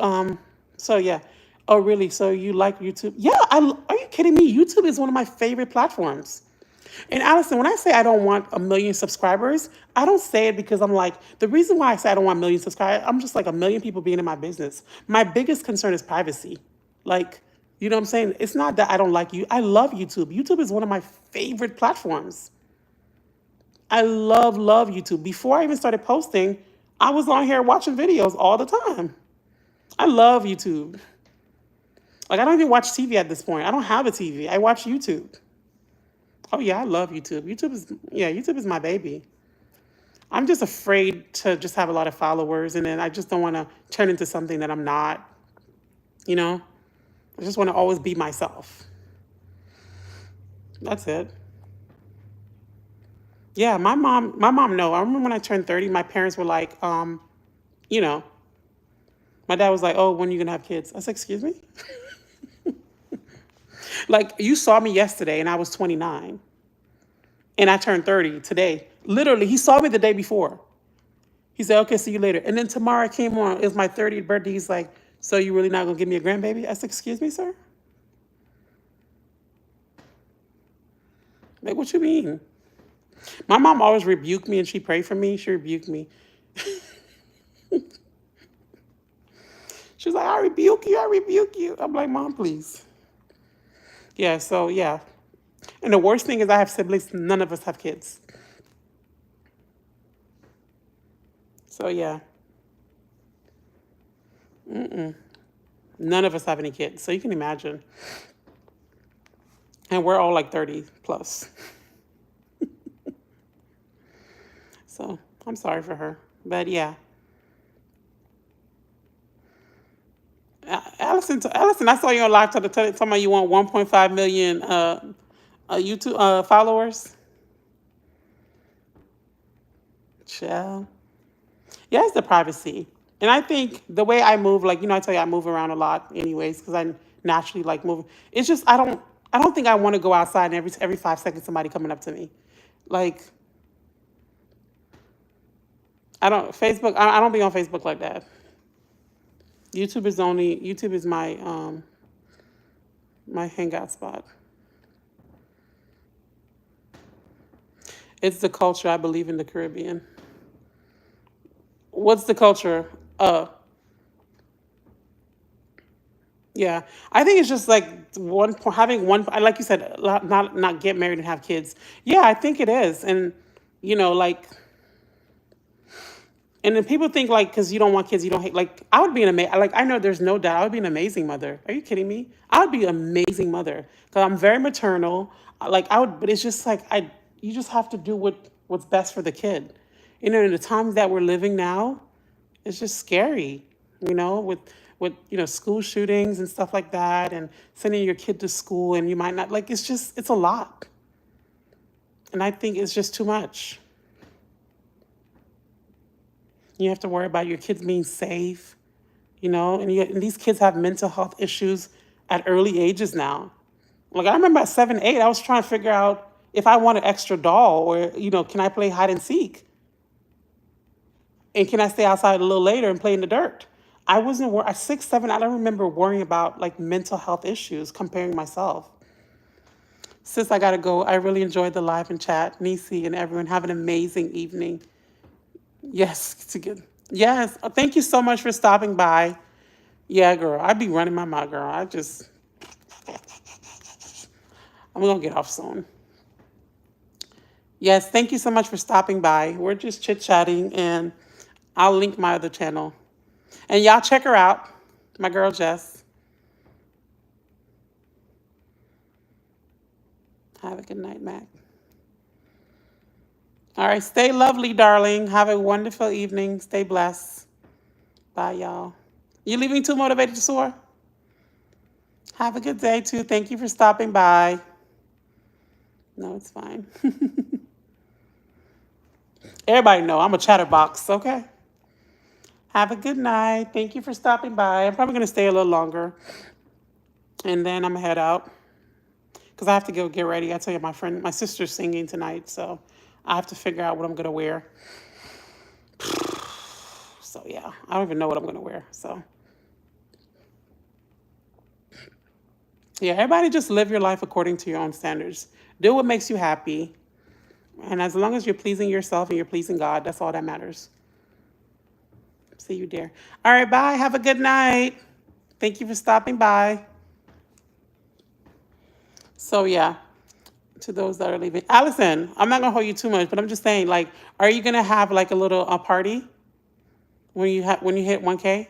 so yeah. Oh, really? So you like YouTube? Yeah, are you kidding me? YouTube is one of my favorite platforms. And Allison, when I say I don't want a million subscribers, I don't say it because I'm like, the reason why I say I don't want a million subscribers, I'm just like a million people being in my business. My biggest concern is privacy. Like, you know what I'm saying? It's not that I don't like you. I love YouTube. YouTube is one of my favorite platforms. I love YouTube. Before I even started posting, I was on here watching videos all the time. I love YouTube. Like, I don't even watch TV at this point. I don't have a TV. I watch YouTube. Oh yeah, I love YouTube. YouTube is my baby. I'm just afraid to just have a lot of followers and then I just don't want to turn into something that I'm not, you know? I just want to always be myself. That's it. Yeah, my mom, no. I remember when I turned 30, my parents were like, you know, my dad was like, oh, when are you gonna have kids? I said, excuse me? Like, you saw me yesterday and I was 29 and I turned 30 today. Literally, he saw me the day before. He said, okay, see you later. And then tomorrow I came on, it was my 30th birthday. He's like, so you really not gonna give me a grandbaby? I said, excuse me, sir? Like, what you mean? My mom always rebuked me and she prayed for me. She rebuked me. She was like, I rebuke you, I rebuke you. I'm like, Mom, please. Yeah, so yeah. And the worst thing is I have siblings, none of us have kids. So yeah. None of us have any kids. So you can imagine. And we're all like 30 plus. So I'm sorry for her. But yeah. Allison, I saw you on live talking about you want 1.5 million YouTube followers. Chill. Yeah, it's the privacy. And I think the way I move, like, I tell you I move around a lot anyways because I naturally like moving. It's just I don't think I want to go outside and every 5 seconds somebody coming up to me. Like, I don't Facebook. I don't be on Facebook like that. YouTube is my hangout spot. It's the culture I believe in the Caribbean. What's the culture? Yeah, I think it's just like having one, like you said, not get married and have kids. Yeah, I think it is, and like, and then people think like because you don't want kids, you don't hate. Like I would be an amazing, like I know there's no doubt I would be an amazing mother. Are you kidding me? I would be an amazing mother because I'm very maternal. Like I would, but it's just like you just have to do what's best for the kid. In the times that we're living now, it's just scary, with school shootings and stuff like that, and sending your kid to school, and you might not like. It's a lot, and I think it's just too much. You have to worry about your kids being safe, and these kids have mental health issues at early ages now. Like I remember at 7, 8, I was trying to figure out if I want an extra doll or can I play hide and seek, and can I stay outside a little later and play in the dirt. I wasn't at 6, 7. I don't remember worrying about like mental health issues, comparing myself. Sis, I gotta go. I really enjoyed the live and chat. Nisi and everyone have an amazing evening. Yes, it's a good. Yes, thank you so much for stopping by. Yeah, girl, I'd be running my mouth, girl. I'm gonna get off soon. Yes, thank you so much for stopping by. We're just chit chatting, and I'll link my other channel. And y'all check her out, my girl Jess. Have a good night, Mac. All right, stay lovely, darling. Have a wonderful evening. Stay blessed. Bye, y'all. You leaving too motivated to soar? Have a good day, too. Thank you for stopping by. No, it's fine. Everybody know I'm a chatterbox, okay? Have a good night. Thank you for stopping by. I'm probably going to stay a little longer. And then I'm going to head out. Because I have to go get ready. I tell you, my sister's singing tonight. So I have to figure out what I'm going to wear. So, yeah. I don't even know what I'm going to wear. So, yeah, everybody just live your life according to your own standards. Do what makes you happy. And as long as you're pleasing yourself and you're pleasing God, that's all that matters. See you, dear. All right, bye. Have a good night. Thank you for stopping by. So, yeah, to those that are leaving. Allison, I'm not going to hold you too much, but I'm just saying, like, are you going to have, like, a party when you hit 1K?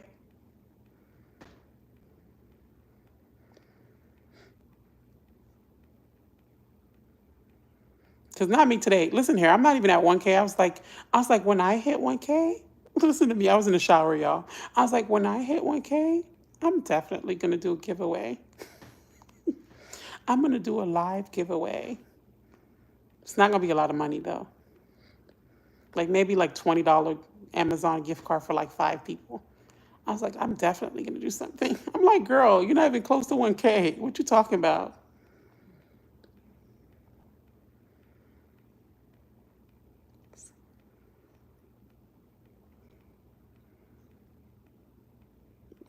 Because not me today. Listen here, I'm not even at 1K. I was like, when I hit 1K, listen to me. I was in the shower, y'all. I was like, when I hit 1K, I'm definitely going to do a giveaway. I'm going to do a live giveaway. It's not going to be a lot of money, though. Like maybe like $20 Amazon gift card for like 5 people. I was like, I'm definitely going to do something. I'm like, girl, you're not even close to 1K. What you talking about?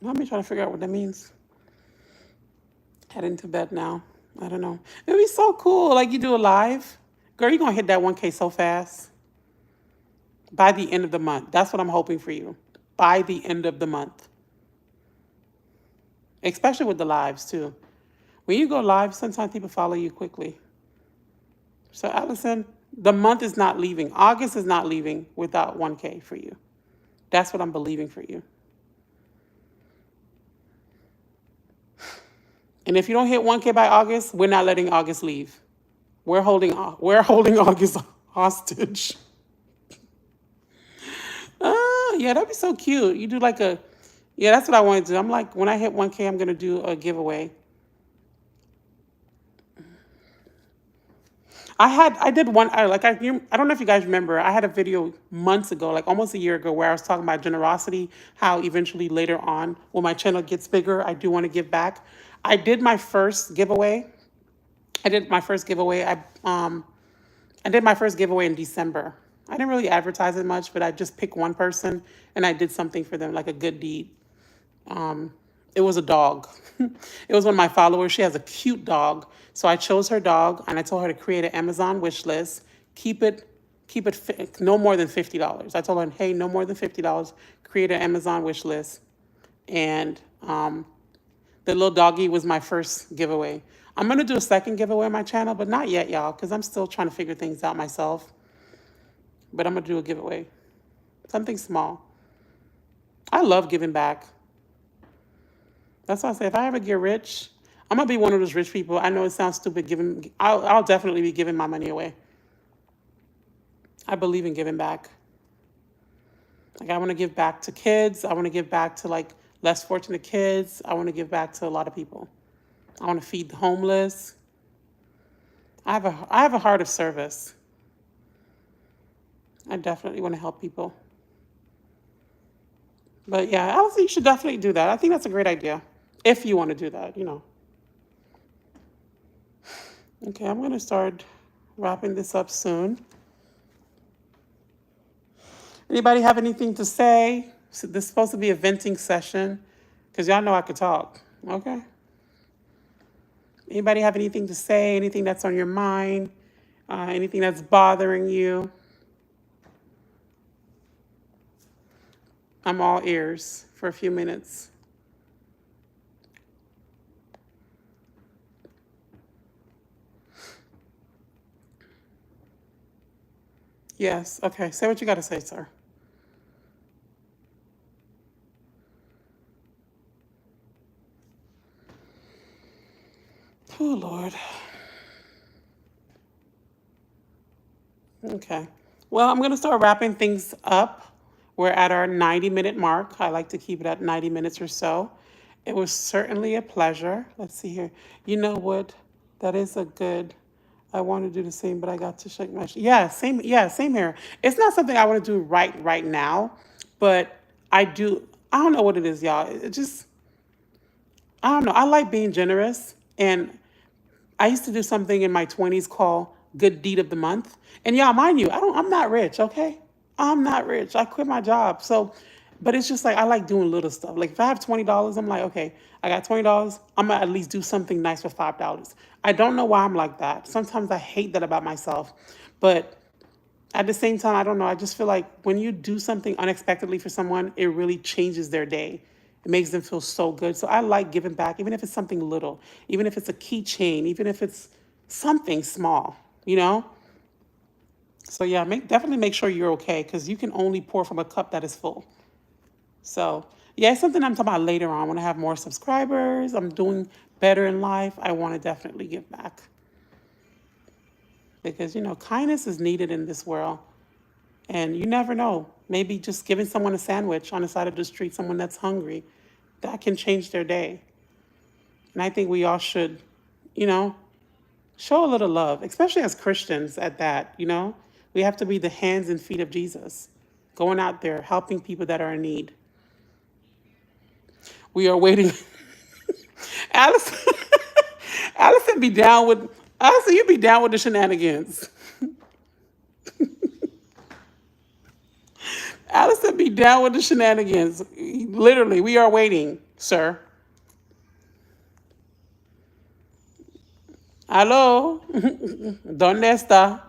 Let me try to figure out what that means. Heading to bed now. I don't know. It'd be so cool. Like you do a live. Girl, you're going to hit that 1K so fast. By the end of the month. That's what I'm hoping for you. By the end of the month. Especially with the lives, too. When you go live, sometimes people follow you quickly. So, Allison, the month is not leaving. August is not leaving without 1K for you. That's what I'm believing for you. And if you don't hit 1K by August, we're not letting August leave. We're holding August hostage. Yeah, that'd be so cute. You do like yeah, that's what I want to do. I'm like, when I hit 1K, I'm going to do a giveaway. I did one, I don't know if you guys remember, I had a video months ago, like almost a year ago, where I was talking about generosity, how eventually later on, when my channel gets bigger, I do want to give back. I did my first giveaway. I did my first giveaway. I did my first giveaway in December. I didn't really advertise it much, but I just picked one person and I did something for them, like a good deed. It was a dog. It was one of my followers. She has a cute dog. So I chose her dog and I told her to create an Amazon wish list. Keep it, no more than $50. I told her, hey, no more than $50. Create an Amazon wish list. And the little doggy was my first giveaway. I'm gonna do a second giveaway on my channel, but not yet, y'all, because I'm still trying to figure things out myself. But I'm gonna do a giveaway. Something small. I love giving back. That's why I say if I ever get rich, I'm gonna be one of those rich people. I know it sounds stupid giving. I'll definitely be giving my money away. I believe in giving back. Like I want to give back to kids. I want to give back to like less fortunate kids. I want to give back to a lot of people. I want to feed the homeless. I have a heart of service. I definitely want to help people. But yeah, Allison, you should definitely do that. I think that's a great idea. If you want to do that, you know. Okay, I'm going to start wrapping this up soon. Anybody have anything to say? So this is supposed to be a venting session because y'all know I could talk. Okay. Anybody have anything to say? Anything that's on your mind? Anything that's bothering you? I'm all ears for a few minutes. Yes. Okay. Say what you got to say, sir. Oh, Lord. Okay. Well, I'm going to start wrapping things up. We're at our 90-minute mark. I like to keep it at 90 minutes or so. It was certainly a pleasure. Let's see here. You know what? That is a good. I want to do the same, but I got to shake my. Yeah, same. Yeah, same here. It's not something I want to do right now, but I do. I don't know what it is, y'all. It just. I don't know. I like being generous, and I used to do something in my 20s called Good Deed of the Month. And y'all, mind you, I'm not rich, okay? I'm not rich. I quit my job. So, but it's just like I like doing little stuff. Like if I have $20, I'm like, okay, I got $20. I'm gonna at least do something nice for $5. I don't know why I'm like that. Sometimes I hate that about myself. But at the same time, I don't know. I just feel like when you do something unexpectedly for someone, it really changes their day. It makes them feel so good. So I like giving back, even if it's something little, even if it's a keychain, even if it's something small, you know? So yeah, definitely make sure you're okay because you can only pour from a cup that is full. So yeah, it's something I'm talking about later on. When I have more subscribers, I'm doing better in life, I want to definitely give back. Because, you know, kindness is needed in this world. And you never know. Maybe just giving someone a sandwich on the side of the street, someone that's hungry, that can change their day. And I think we all should, you know, show a little love, especially as Christians at that, you know. We have to be the hands and feet of Jesus, going out there, helping people that are in need. We are waiting. Allison, Allison be down with, Allison, you be down with the shenanigans. Allison be down with the shenanigans. Literally, we are waiting, sir. Aló, ¿dónde está?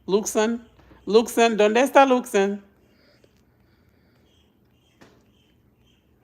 Luxon, Luxon, ¿dónde está Luxon?